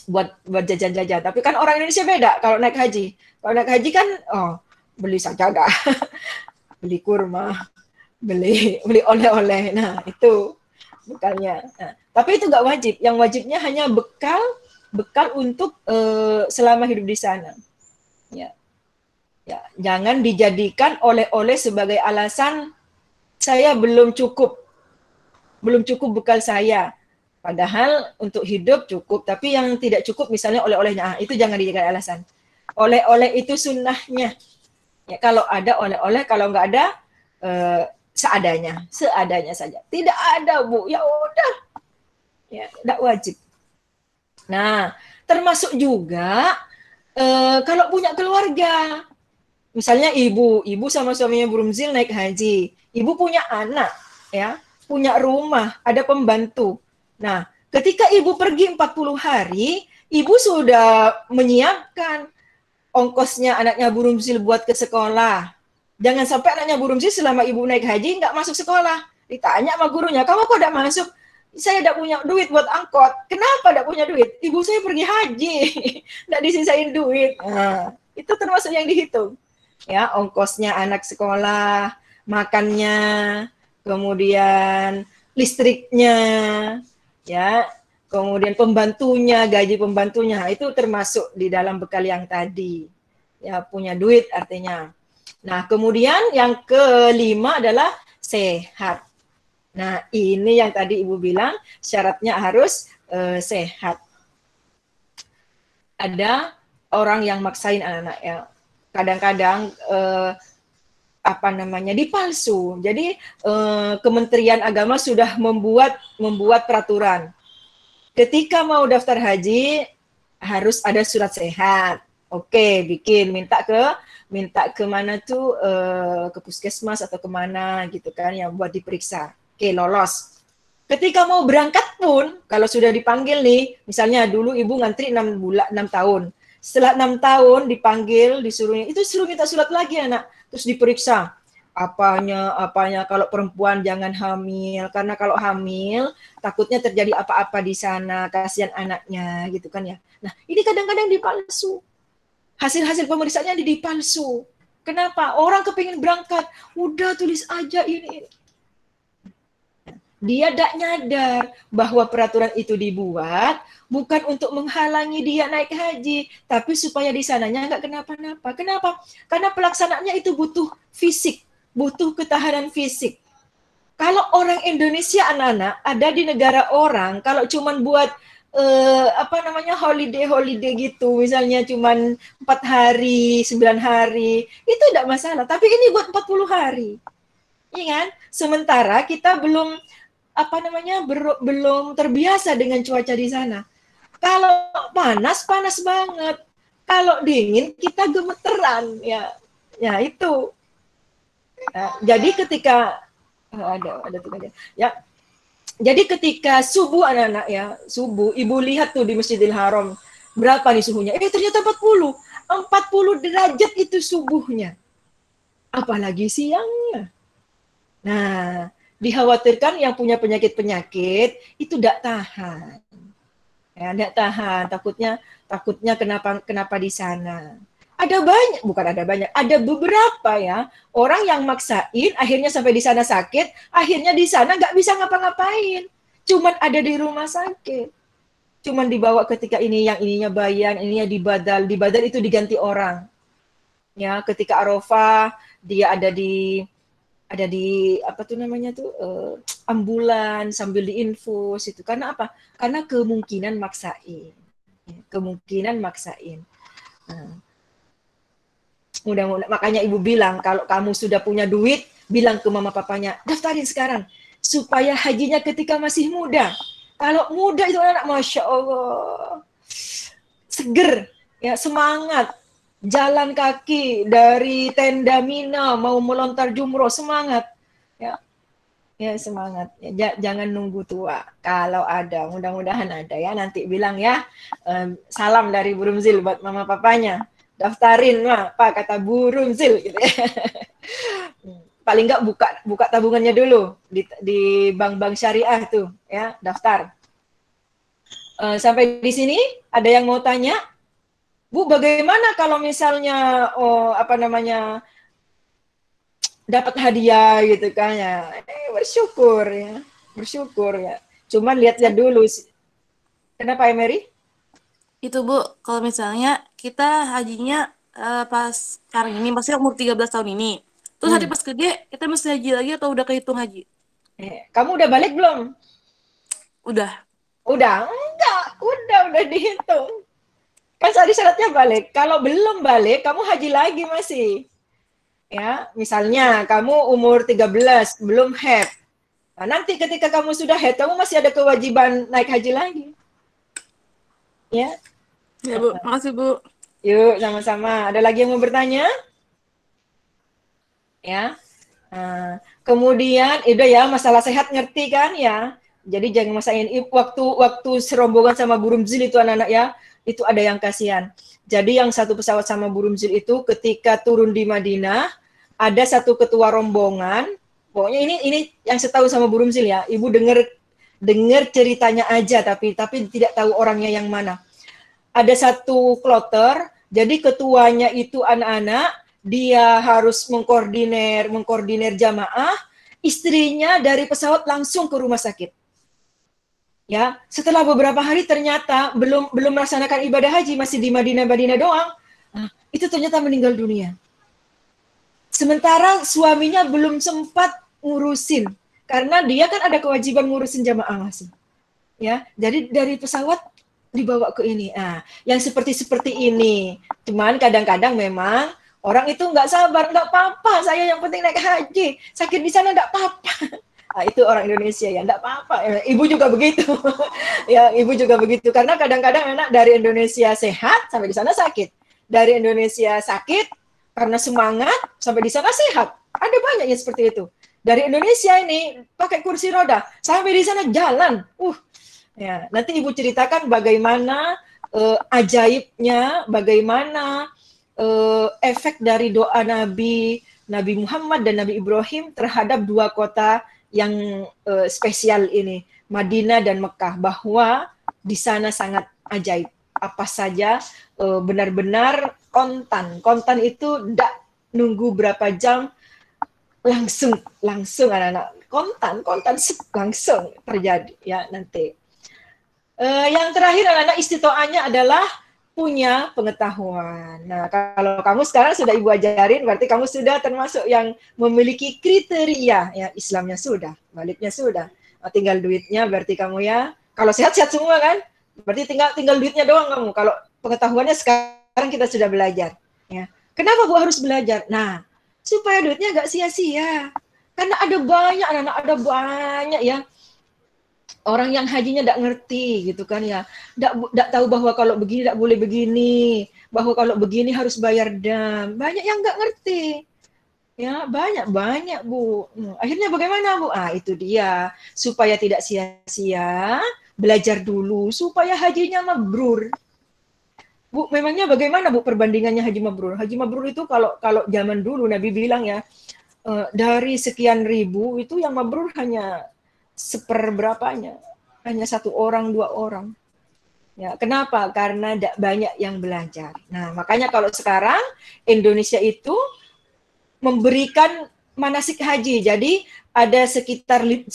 buat jajan-jajan. Tapi kan orang Indonesia beda kalau naik haji. Kalau naik haji kan beli sajadah, beli kurma, beli oleh-oleh. Nah, itu bekalnya. Nah, tapi itu nggak wajib. Yang wajibnya hanya bekal untuk selama hidup di sana. Ya. Ya, jangan dijadikan oleh-oleh sebagai alasan saya belum cukup bekal saya. Padahal untuk hidup cukup, tapi yang tidak cukup misalnya oleh-olehnya, itu jangan dijadikan alasan. Oleh-oleh itu sunnahnya. Ya, kalau ada oleh-oleh, kalau nggak ada seadanya saja. Tidak ada Bu, ya udah, ya tidak wajib. Nah, termasuk juga kalau punya keluarga. Misalnya ibu sama suaminya Burumzil naik haji, ibu punya anak, ya, punya rumah, ada pembantu. Nah, ketika ibu pergi 40 hari, ibu sudah menyiapkan ongkosnya anaknya Burumzil buat ke sekolah. Jangan sampai anaknya Burumzil selama ibu naik haji nggak masuk sekolah. Ditanya sama gurunya, kamu kok nggak masuk? Saya tidak punya duit buat angkot. Kenapa tidak punya duit? Ibu saya pergi haji, tidak disisain duit. Nah, itu termasuk yang dihitung. Ya, ongkosnya anak sekolah, makannya, kemudian listriknya, ya, kemudian pembantunya, gaji pembantunya, itu termasuk di dalam bekal yang tadi. Ya, punya duit artinya. Nah, kemudian yang kelima adalah sehat. Nah, ini yang tadi Ibu bilang syaratnya harus sehat. Ada orang yang maksain anak-anak ya. Kadang-kadang dipalsu. Jadi Kementerian Agama sudah membuat peraturan. Ketika mau daftar haji harus ada surat sehat. Oke, bikin minta ke mana tuh ke puskesmas atau kemana gitu kan yang buat diperiksa. Oke, lolos. Ketika mau berangkat pun kalau sudah dipanggil nih, misalnya dulu ibu ngantri 6 tahun. Setelah 6 tahun dipanggil, disuruh minta surat lagi anak, terus diperiksa apanya kalau perempuan jangan hamil karena kalau hamil takutnya terjadi apa-apa di sana, kasihan anaknya gitu kan ya. Nah, ini kadang-kadang dipalsu. Hasil pemeriksaannya dipalsu. Kenapa? Orang kepingin berangkat, udah tulis aja ini. Dia tidak nyadar bahwa peraturan itu dibuat bukan untuk menghalangi dia naik haji, tapi supaya di sananya nggak kenapa-napa. Kenapa? Karena pelaksanaannya itu butuh fisik, butuh ketahanan fisik. Kalau orang Indonesia anak-anak ada di negara orang, kalau cuman buat holiday gitu, misalnya cuman 4 hari, 9 hari, itu tidak masalah. Tapi ini buat 40 hari. Iya kan? Sementara kita belum belum terbiasa dengan cuaca di sana. Kalau panas banget. Kalau dingin kita gemeteran ya. Ya itu. Nah, jadi ketika ada tuh aja. Ya. Jadi ketika subuh anak-anak ya, subuh ibu lihat tuh di Masjidil Haram berapa nih suhunya? Ternyata 40 derajat itu subuhnya. Apalagi siangnya. Nah, dikhawatirkan yang punya penyakit itu tidak tahan. Ya, tidak tahan, takutnya kenapa di sana. Ada beberapa ya orang yang maksain, akhirnya sampai di sana sakit, akhirnya di sana nggak bisa ngapa-ngapain, cuman ada di rumah sakit. Cuman dibawa ketika ini yang ininya bayan, ininya dibadal. Dibadal itu diganti orang. Ya, ketika Arafah dia ada di apa tuh namanya tuh ambulan sambil diinfus itu. Karena apa? Karena kemungkinan maksain. Kemungkinan maksain. Nah, mudah-mudahan makanya ibu bilang kalau kamu sudah punya duit, bilang ke mama papanya, daftarin sekarang supaya hajinya ketika masih muda. Kalau muda itu anak, masya Allah, seger, ya semangat, jalan kaki dari tenda Mina mau melontar jumroh, semangat, ya semangat. Ya, jangan nunggu tua. Kalau ada, mudah-mudahan ada ya. Nanti bilang ya, salam dari Burumzil buat mama papanya. Daftarin mah, Pak kata Burumzil gitu ya. Paling nggak buka tabungannya dulu di bank-bank syariah tuh ya, daftar. Sampai di sini ada yang mau tanya? Bu, bagaimana kalau misalnya dapat hadiah gitu kan ya? Bersyukur ya. Cuman lihat-lihat dulu. Kenapa ya, Mary? Itu Bu, kalau misalnya kita hajinya pas sekarang ini, pasti umur 13 tahun ini. Terus hari pas gede, kita mesti haji lagi atau udah kehitung haji? Kamu udah balik belum? Udah. Udah? Enggak, udah dihitung. Kan tadi syaratnya balik. Kalau belum balik, kamu haji lagi masih. Ya, misalnya kamu umur 13, belum haid. Nah, nanti ketika kamu sudah haid, kamu masih ada kewajiban naik haji lagi. Ya. Ya Bu, makasih Bu. Yuk, sama-sama. Ada lagi yang mau bertanya? Ya. Nah, kemudian itu ya masalah sehat ngerti kan ya. Jadi jangan masain waktu serombongan sama Burumzil itu anak-anak ya, itu ada yang kasihan. Jadi yang satu pesawat sama Burumzil itu ketika turun di Madinah, ada satu ketua rombongan. Pokoknya ini yang setahu sama Burumzil ya. Ibu dengar ceritanya aja tapi tidak tahu orangnya yang mana. Ada satu kloter, jadi ketuanya itu anak-anak, dia harus mengkoordinir jamaah, istrinya dari pesawat langsung ke rumah sakit. Ya, setelah beberapa hari ternyata belum melaksanakan ibadah haji, masih di Madinah doang. Nah, itu ternyata meninggal dunia. Sementara suaminya belum sempat ngurusin karena dia kan ada kewajiban ngurusin jamaah masih. Ya, jadi dari pesawat dibawa ke ini. Nah, yang seperti ini. Cuman kadang-kadang memang orang itu nggak sabar, nggak apa-apa, saya yang penting naik haji, sakit di sana nggak apa-apa. Nah, itu orang Indonesia ya, nggak apa-apa. Ibu juga begitu. Ya, ibu juga begitu. Karena kadang-kadang anak dari Indonesia sehat, sampai di sana sakit. Dari Indonesia sakit, karena semangat, sampai di sana sehat. Ada banyak yang seperti itu. Dari Indonesia ini, pakai kursi roda, sampai di sana jalan. Ya, nanti ibu ceritakan bagaimana ajaibnya, bagaimana efek dari doa Nabi Muhammad dan Nabi Ibrahim terhadap dua kota yang spesial ini, Madinah dan Mekah, bahwa di sana sangat ajaib. Apa saja benar-benar kontan itu tidak nunggu berapa jam, langsung anak-anak kontan langsung terjadi ya nanti. Yang terakhir anak-anak istitoanya adalah punya pengetahuan. Nah, kalau kamu sekarang sudah ibu ajarin, berarti kamu sudah termasuk yang memiliki kriteria. Ya, Islamnya sudah, baliknya sudah. Nah, tinggal duitnya berarti kamu ya. Kalau sehat-sehat semua kan, berarti tinggal duitnya doang kamu. Kalau pengetahuannya sekarang kita sudah belajar. Ya. Kenapa Bu harus belajar? Nah, supaya duitnya nggak sia-sia. Karena ada banyak anak-anak, ada banyak ya. Orang yang hajinya tidak ngerti gitu kan ya, tidak tahu bahwa kalau begini tidak boleh begini, bahwa kalau begini harus bayar dam. Banyak yang nggak ngerti, ya banyak Bu. Akhirnya bagaimana Bu? Itu dia, supaya tidak sia-sia, belajar dulu supaya hajinya mabrur. Bu, memangnya bagaimana Bu perbandingannya haji mabrur? Haji mabrur itu kalau zaman dulu Nabi bilang ya, dari sekian ribu itu yang mabrur hanya seperberapanya, hanya 1 orang 2 orang. Ya, kenapa? Karena tidak banyak yang belajar. Nah, makanya kalau sekarang Indonesia itu memberikan manasik haji. Jadi ada sekitar 11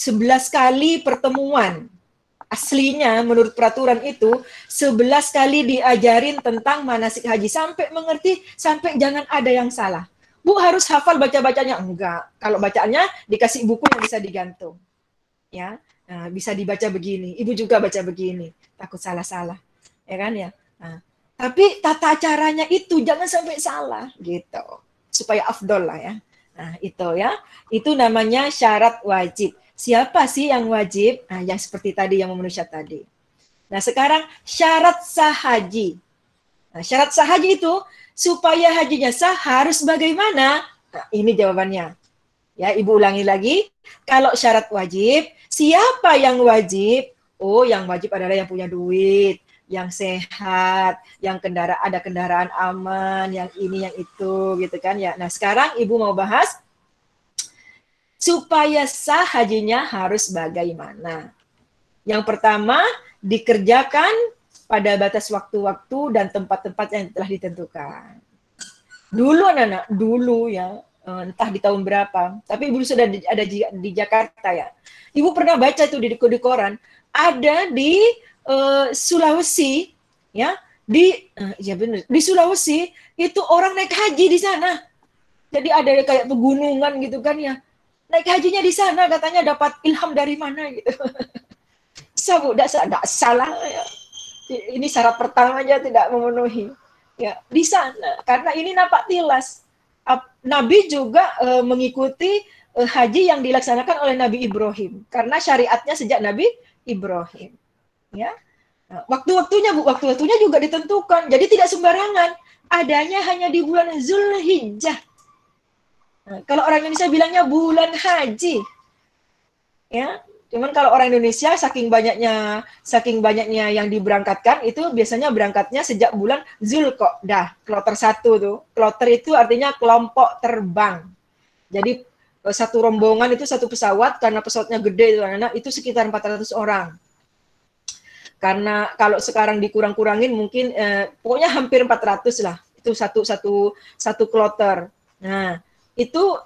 kali pertemuan aslinya menurut peraturan itu 11 kali diajarin tentang manasik haji sampai mengerti, sampai jangan ada yang salah. Bu harus hafal baca-bacanya? Enggak. Kalau bacaannya dikasih buku yang bisa digantung. Ya, nah, bisa dibaca begini. Ibu juga baca begini. Takut salah-salah. Ya kan ya? Nah, tapi tata caranya itu jangan sampai salah gitu. Supaya afdol lah ya. Nah, itu ya. Itu namanya syarat wajib. Siapa sih yang wajib? Nah, yang seperti tadi yang memenuhi syarat tadi. Nah, sekarang syarat sah haji. Nah, syarat sah haji itu supaya hajinya sah harus bagaimana? Nah, ini jawabannya. Ya, Ibu ulangi lagi. Kalau syarat wajib, siapa yang wajib? Oh, yang wajib adalah yang punya duit, yang sehat, yang ada kendaraan aman, yang ini, yang itu, gitu kan ya. Nah, sekarang Ibu mau bahas supaya sah hajinya harus bagaimana. Yang pertama, dikerjakan pada batas waktu-waktu dan tempat-tempat yang telah ditentukan. Dulu anak-anak, dulu ya, entah di tahun berapa, tapi Ibu sudah ada di Jakarta ya. Ibu pernah baca itu di koran, ada di Sulawesi, ya, ya benar, di Sulawesi itu orang naik haji di sana. Jadi ada kayak pegunungan gitu kan ya. Naik hajinya di sana katanya dapat ilham dari mana gitu. Sabu, tidak salah ya. Ini syarat pertama aja tidak memenuhi. Ya, di sana karena ini nampak tilas. Nabi juga mengikuti haji yang dilaksanakan oleh Nabi Ibrahim karena syariatnya sejak Nabi Ibrahim. Ya. Nah, waktu-waktunya juga ditentukan. Jadi tidak sembarangan. Adanya hanya di bulan Zulhijjah. Nah, kalau orang Indonesia bilangnya bulan haji. Ya. Cuman kalau orang Indonesia saking banyaknya yang diberangkatkan itu biasanya berangkatnya sejak bulan Zulqa'dah, kloter 1 tuh. Kloter itu artinya kelompok terbang. Jadi satu rombongan itu satu pesawat, karena pesawatnya gede itu anak itu sekitar 400 orang. Karena kalau sekarang dikurang-kurangin mungkin pokoknya hampir 400 lah. Itu satu kloter. Nah, itu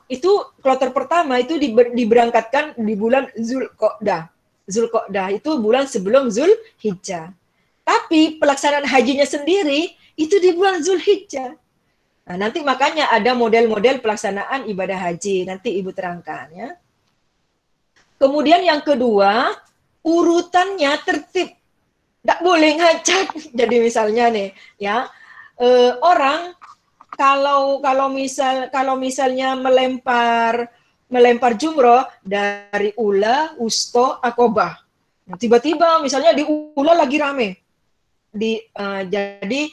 kloter pertama itu diberangkatkan di bulan Zulqa'dah. Zulqa'dah itu bulan sebelum Zulhijjah. Tapi pelaksanaan hajinya sendiri itu di bulan Zulhijjah. Nah, nanti makanya ada model-model pelaksanaan ibadah haji. Nanti Ibu terangkan ya. Kemudian yang kedua, urutannya tertib. Nggak boleh ngacak. Jadi misalnya nih, ya, orang kalau misalnya melempar jumroh dari ula, usto, akobah. Nah, tiba-tiba misalnya di ula lagi rame. Jadi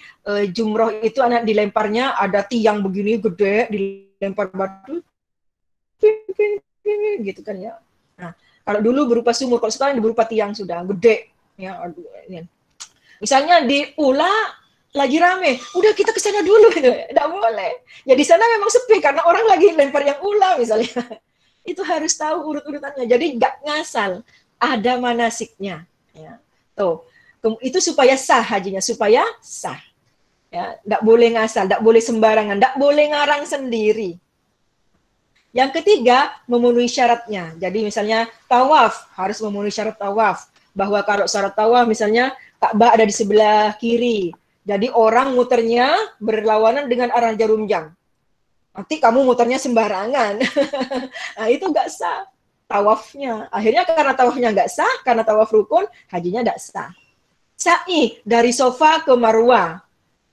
jumroh itu anak dilemparnya ada tiang begini gede, dilempar batu gitu kan ya. Nah, kalau dulu berupa sumur, kalau sekarang berupa tiang sudah gede ya. Misalnya di ula lagi rame, udah kita ke sana dulu gitu. Enggak boleh. Ya di sana memang sepi karena orang lagi lempar yang ula misalnya. Itu harus tahu urut-urutannya. Jadi enggak ngasal, ada manasiknya ya. Tuh. Itu supaya sah hajinya, supaya sah. Ya, enggak boleh ngasal, enggak boleh sembarangan, enggak boleh ngarang sendiri. Yang ketiga, memenuhi syaratnya. Jadi misalnya tawaf, harus memenuhi syarat tawaf. Bahwa kalau syarat tawaf misalnya Ka'bah ada di sebelah kiri. Jadi orang muternya berlawanan dengan arah jarum jam. Nanti kamu muternya sembarangan. Nah, itu nggak sah tawafnya. Akhirnya karena tawafnya nggak sah, karena tawaf rukun, hajinya nggak sah. Sa'i dari Sofa ke Marwah.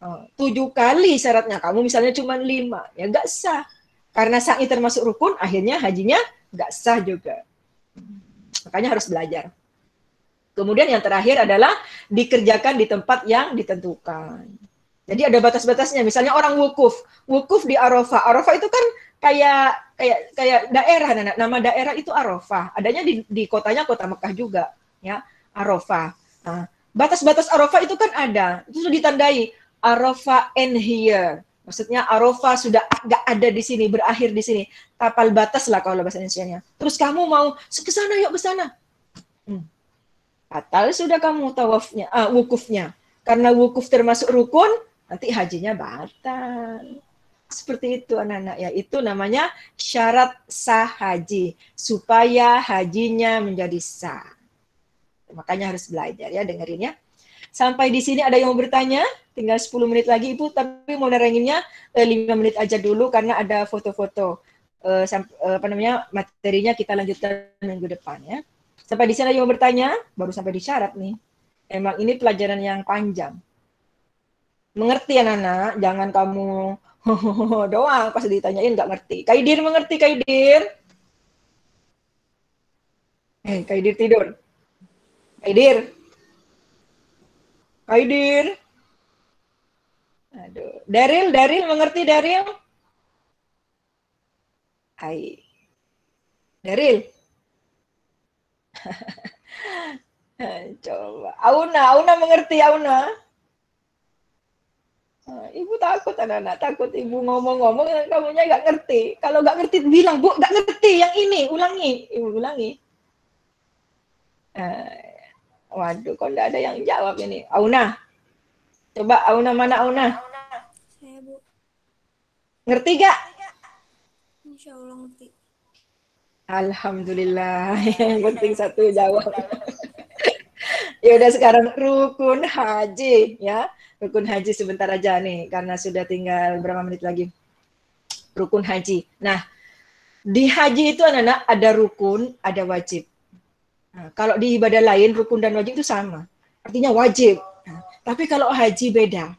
7 kali syaratnya. Kamu misalnya cuma 5. Ya nggak sah. Karena sa'i termasuk rukun, akhirnya hajinya nggak sah juga. Makanya harus belajar. Kemudian yang terakhir adalah dikerjakan di tempat yang ditentukan. Jadi ada batas-batasnya. Misalnya orang wukuf di Arafah. Arafah itu kan kayak daerah, nama daerah itu Arafah. Adanya di kotanya kota Mekah juga, ya, Arafah. Nah, batas-batas Arafah itu kan ada. Itu sudah ditandai Arafah end here. Maksudnya Arafah sudah nggak ada di sini, berakhir di sini. Tapal batas lah kalau bahasa Indonesianya. Terus kamu mau ke sana, yuk ke sana. Batal sudah kamu tawafnya, wukufnya. Karena wukuf termasuk rukun, nanti hajinya batal. Seperti itu anak-anak ya. Itu namanya syarat sah haji. Supaya hajinya menjadi sah. Makanya harus belajar ya, dengerin ya. Sampai di sini ada yang mau bertanya? Tinggal 10 menit lagi Ibu, tapi mau neranginnya 5 menit aja dulu karena ada foto-foto. Materinya kita lanjutkan minggu depan ya. Sampai di sini ada yang mau bertanya? Baru sampai di syarat nih. Emang ini pelajaran yang panjang. Mengerti anak-anak, jangan kamu doang pas ditanyain nggak ngerti. Kaidir mengerti, Kaidir? Kaidir tidur. Kaidir. Kaidir. Aduh. Daril mengerti Daril? Hai. Daril. Coba. Auna mengerti Auna? Ibu takut anak-anak, takut ibu ngomong-ngomong kamunya nggak ngerti. Kalau nggak ngerti bilang, Bu, nggak ngerti yang ini, ulangi. Ibu ulangi. Waduh, kok nggak ada yang jawab ini. Auna. Coba Auna, mana Auna? Saya, Bu. Ngerti gak? Insya Allah ngerti. Alhamdulillah. Yang penting satu jawab. Ya udah sekarang rukun haji ya. Rukun haji sebentar aja nih karena sudah tinggal berapa menit lagi. Rukun haji. Nah, di haji itu anak-anak ada rukun, ada wajib. Nah, kalau di ibadah lain rukun dan wajib itu sama. Artinya wajib. Nah, tapi kalau haji beda.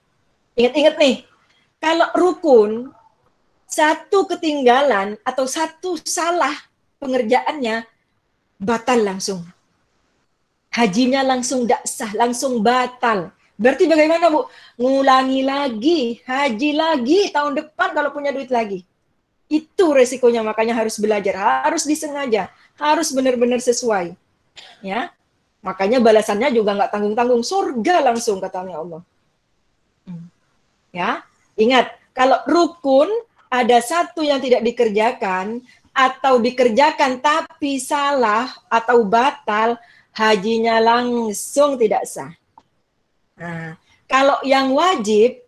Ingat-ingat nih. Kalau rukun satu ketinggalan atau satu salah pengerjaannya batal langsung. Hajinya langsung tidak sah, langsung batal. Berarti bagaimana Bu? Ngulangi lagi, haji lagi tahun depan kalau punya duit lagi. Itu resikonya, makanya harus belajar, harus disengaja, harus benar-benar sesuai. Ya, makanya balasannya juga nggak tanggung-tanggung, surga langsung katanya Allah. Ya, ingat kalau rukun ada satu yang tidak dikerjakan atau dikerjakan tapi salah atau batal, hajinya langsung tidak sah. Nah, kalau yang wajib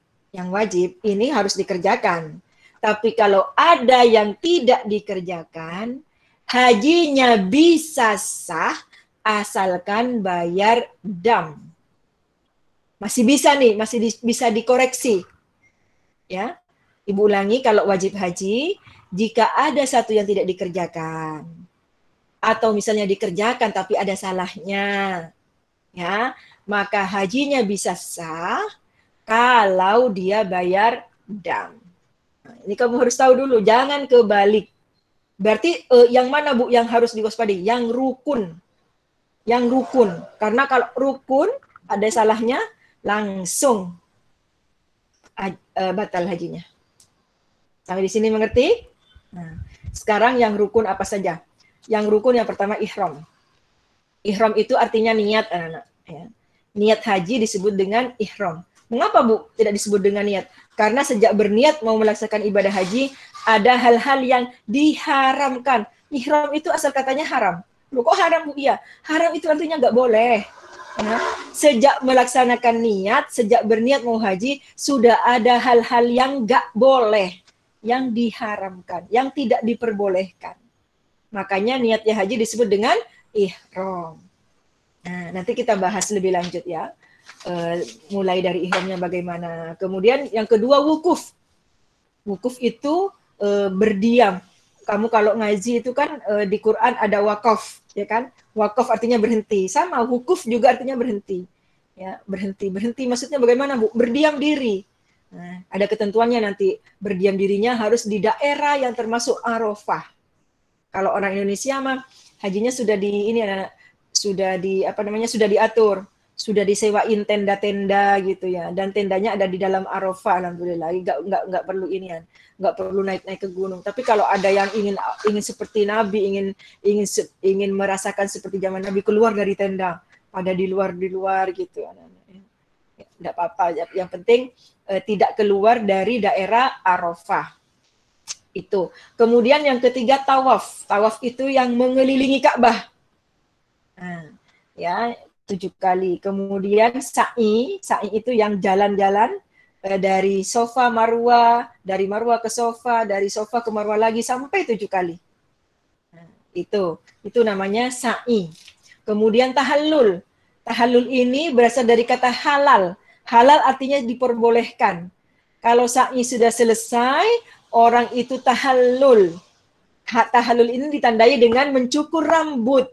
ini harus dikerjakan. Tapi kalau ada yang tidak dikerjakan, hajinya bisa sah asalkan bayar dam. Masih bisa nih, bisa dikoreksi. Ya. Ibu ulangi, kalau wajib haji, jika ada satu yang tidak dikerjakan atau misalnya dikerjakan tapi ada salahnya, ya, maka hajinya bisa sah kalau dia bayar dam. Nah, ini kamu harus tahu dulu, jangan kebalik. Berarti yang mana Bu yang harus diwaspadai? Yang rukun. Yang rukun. Karena kalau rukun ada salahnya langsung batal hajinya. Sampai di sini mengerti? Nah, sekarang yang rukun apa saja? Yang rukun yang pertama ihram. Ihram itu artinya niat anak-anak. Ya. Niat haji disebut dengan ihram. Mengapa Bu tidak disebut dengan niat? Karena sejak berniat mau melaksanakan ibadah haji, ada hal-hal yang diharamkan. Ihram itu asal katanya haram. Loh, kok haram Bu? Iya, haram itu artinya nggak boleh. Ya. Sejak melaksanakan niat, sejak berniat mau haji, sudah ada hal-hal yang nggak boleh, yang diharamkan, yang tidak diperbolehkan. Makanya niatnya haji disebut dengan ihram. Nah, nanti kita bahas lebih lanjut ya. Mulai dari ihramnya bagaimana. Kemudian yang kedua wukuf. Wukuf itu berdiam. Kamu kalau ngaji itu kan di Quran ada wakaf, ya kan? Wakaf artinya berhenti. Sama wukuf juga artinya berhenti. Ya, berhenti maksudnya bagaimana Bu? Berdiam diri. Nah, ada ketentuannya nanti. Berdiam dirinya harus di daerah yang termasuk Arafah. Kalau orang Indonesia mah hajinya sudah sudah diatur, sudah disewain tenda-tenda gitu ya, dan tendanya ada di dalam Arafah, alhamdulillah. Nggak perlu nggak perlu naik ke gunung. Tapi kalau ada yang ingin seperti Nabi, ingin merasakan seperti zaman Nabi, keluar dari tenda, pada di luar gitu. Nggak apa-apa, yang penting tidak keluar dari daerah Arafah. Itu. Kemudian yang ketiga tawaf. Tawaf itu yang mengelilingi Ka'bah. Nah, ya 7 kali. Kemudian sa'i itu yang jalan-jalan dari Sofa Marwah, dari Marwah ke Sofa, dari Sofa ke Marwah lagi sampai 7 kali. Nah, itu namanya sa'i. Kemudian tahallul. Tahallul ini berasal dari kata halal. Halal artinya diperbolehkan. Kalau sa'i sudah selesai, orang itu tahallul. Tahallul ini ditandai dengan mencukur rambut.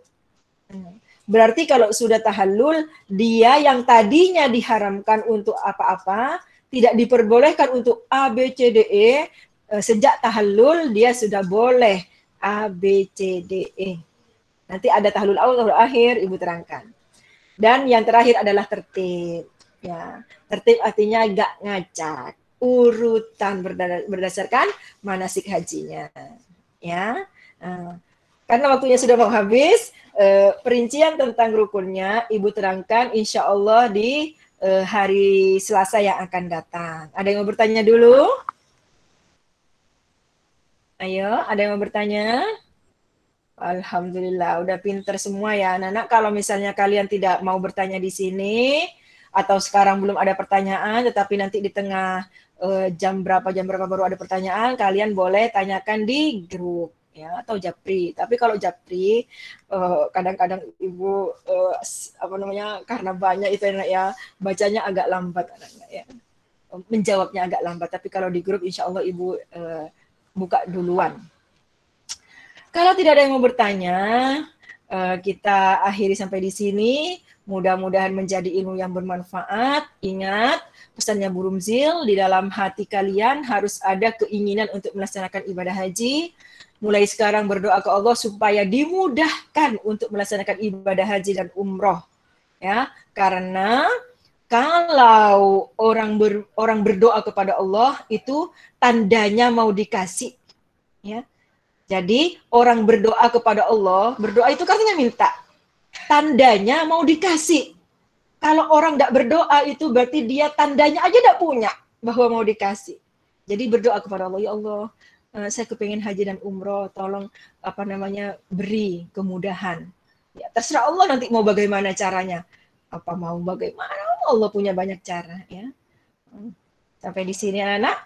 Berarti kalau sudah tahallul, dia yang tadinya diharamkan untuk apa-apa, tidak diperbolehkan untuk A, B, C, D, E, sejak tahallul dia sudah boleh A, B, C, D, E. Nanti ada tahallul awal, tahallul akhir, Ibu terangkan. Dan yang terakhir adalah tertib. Ya, tertib artinya gak ngacak, urutan berdasarkan manasik hajinya. Ya, karena waktunya sudah mau habis, perincian tentang rukunnya Ibu terangkan insya Allah di hari Selasa yang akan datang. Ada yang mau bertanya dulu? Ayo, ada yang mau bertanya? Alhamdulillah, udah pinter semua ya anak-anak. Kalau misalnya kalian tidak mau bertanya di sini, atau sekarang belum ada pertanyaan, tetapi nanti di tengah jam berapa baru ada pertanyaan, kalian boleh tanyakan di grup ya atau japri. Tapi kalau japri kadang-kadang ibu karena banyak itu anak ya, bacanya agak lambat anak-anak ya, menjawabnya agak lambat. Tapi kalau di grup insya Allah ibu buka duluan. Kalau tidak ada yang mau bertanya, kita akhiri sampai di sini. Mudah-mudahan menjadi ilmu yang bermanfaat. Ingat, pesannya Bu Rumzil, di dalam hati kalian harus ada keinginan untuk melaksanakan ibadah haji. Mulai sekarang berdoa ke Allah supaya dimudahkan untuk melaksanakan ibadah haji dan umroh. Ya, karena kalau orang berdoa kepada Allah itu tandanya mau dikasih. Ya. Jadi orang berdoa kepada Allah, berdoa itu artinya minta. Tandanya mau dikasih. Kalau orang tidak berdoa itu berarti dia tandanya aja tidak punya bahwa mau dikasih. Jadi berdoa kepada Allah, ya Allah, saya kepengen haji dan umroh, tolong beri kemudahan. Ya, terserah Allah nanti mau bagaimana caranya. Apa mau bagaimana, Allah punya banyak cara ya. Sampai di sini anak-anak,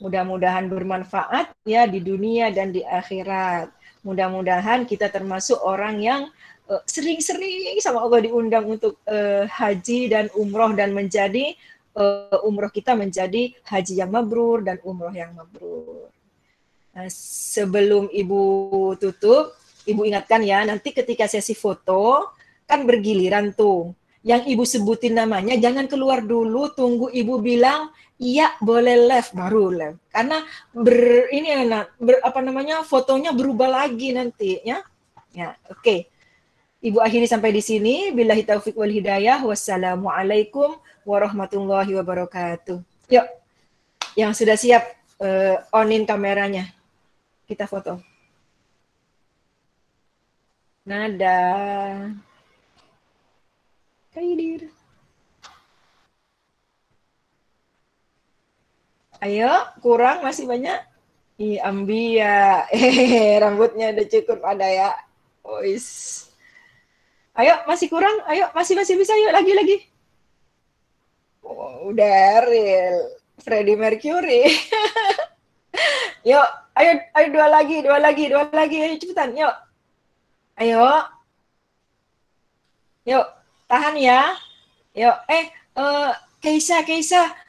mudah-mudahan bermanfaat ya di dunia dan di akhirat. Mudah-mudahan kita termasuk orang yang sering-sering sama Allah diundang untuk haji dan umroh dan menjadi umroh kita menjadi haji yang mabrur dan umroh yang mabrur. Sebelum Ibu tutup, Ibu ingatkan ya, nanti ketika sesi foto kan bergiliran tuh. Yang Ibu sebutin namanya jangan keluar dulu, tunggu Ibu bilang iya boleh live baru live. Karena fotonya berubah lagi nanti ya. Ya, oke. Ibu akhiri sampai di sini. Billahi taufik wal hidayah. Wassalamualaikum warahmatullahi wabarakatuh. Yuk, yang sudah siap onin kameranya. Kita foto. Nada. Kaidir. Ayo, kurang masih banyak. Ambia. Rambutnya udah cukup ada ya. Ois. Ayo, masih kurang. Ayo, masih bisa. Yuk, lagi. Oh, udah real. Freddie Mercury. Yuk, ayo dua lagi. Ayo cepetan, yuk. Ayo. Yuk, tahan ya. Yuk, Keisha,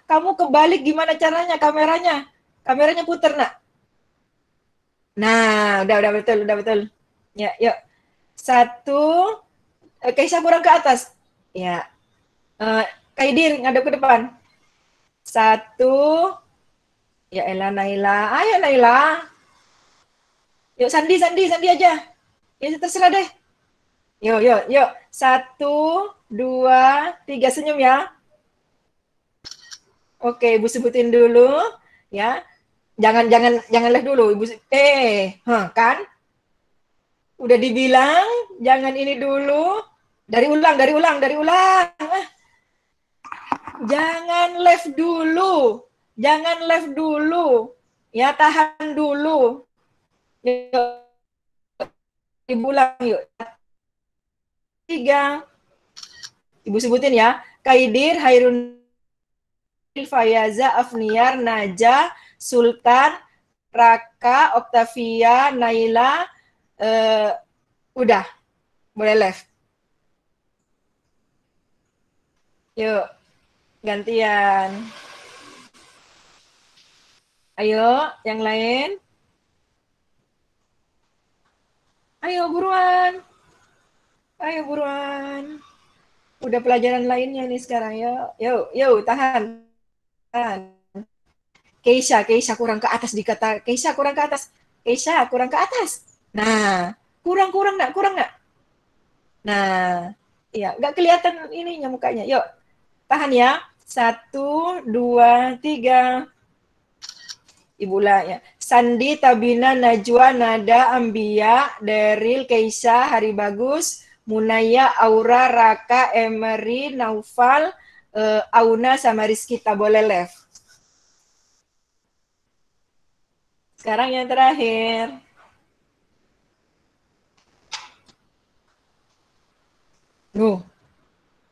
kamu kebalik gimana caranya kameranya? Kameranya puter, nak. Nah, udah betul. Ya, yuk. 1. Keisha kurang ke atas. Ya. Kaidir ngadep ke depan. 1. Ya elah Naila. Ayo Naila. Yuk Sandi aja. Ya terserah deh. Yuk. 1, 2, 3 senyum ya. Oke, Ibu sebutin dulu ya. Jangan live dulu, Ibu. Kan? Udah dibilang jangan ini dulu. Dari ulang. Jangan live dulu. Ya, tahan dulu. Yuk. Ibu ulang yuk. 3. Ibu sebutin ya. Kaidir, Hairun, Fayaza, Afniar, Naja, Sultan, Raka, Octavia, Naila, udah boleh live. Yuk, gantian. Ayo, yang lain. Ayo buruan. Ayo buruan. Udah pelajaran lainnya nih sekarang. Yuk, yuk, yuk, tahan. Tahan. Keisha kurang ke atas dikata. Keisha kurang ke atas. Keisha kurang ke atas. Nah, kurang nggak? Kurang nggak? Nah, iya, nggak kelihatan ininya mukanya. Yuk, tahan ya. Satu, dua, tiga. Ibu lah ya. Sandi, Tabina, Najwa, Nada, Ambia, Deril, Keisha, Hari Bagus, Munaya, Aura, Raka, Emery, Naufal, Auna, sama Rizky. Tak boleh left. Sekarang yang terakhir.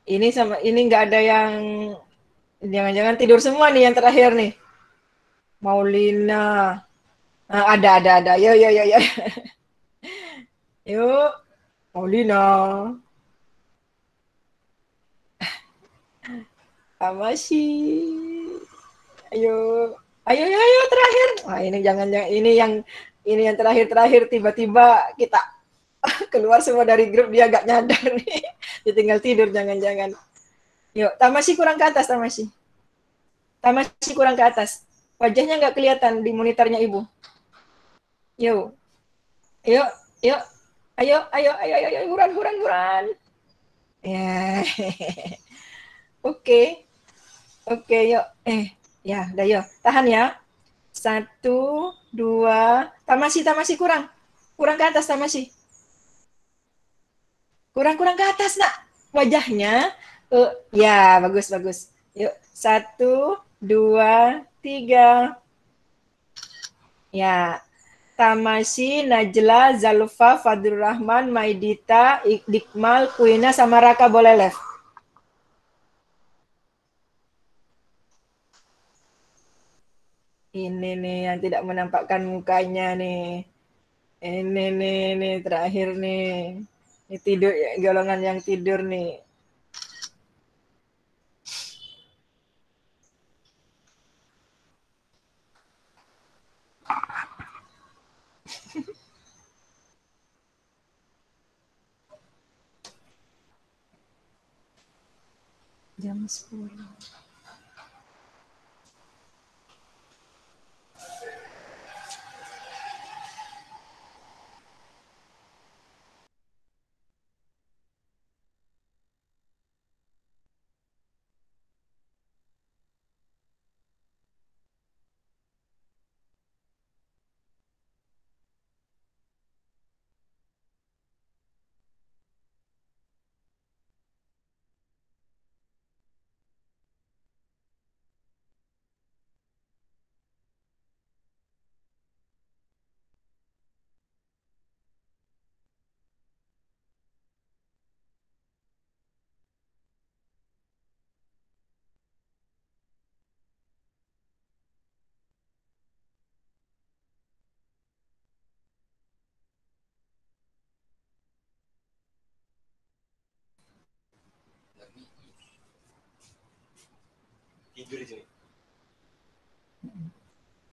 Ini sama ini nggak ada yang jangan-jangan tidur semua nih yang terakhir nih. Maulina. Ada. Yo. Yuk, Maulina. Masih. Ayo. Ayo terakhir. Wah, ini jangan ini yang terakhir tiba-tiba kita keluar semua dari grup dia agak nyadar nih. Dia tinggal tidur jangan-jangan. Yuk, Tamasi kurang ke atas Tamasi. Tamasi kurang ke atas. Wajahnya nggak kelihatan di monitornya Ibu. Yuk. Yuk, yuk. Ayo, buruan. Ya. Oke. Oke, yuk. Ya, udah yuk. Tahan ya. Satu, dua. Tamasi kurang. Kurang ke atas Tamasi. Kurang ke atas, nak. Wajahnya. Ya, bagus. Yuk, satu, dua, tiga. Ya, Tamasi, Najla, Zalfa, Fadlur Rahman, Maidita, Dikmal, Kuina, sama Raka boleh left. Ini nih yang tidak menampakkan mukanya nih. Ini nih terakhir nih. Ini tidur golongan yang tidur nih. Jam 10. tidur itu.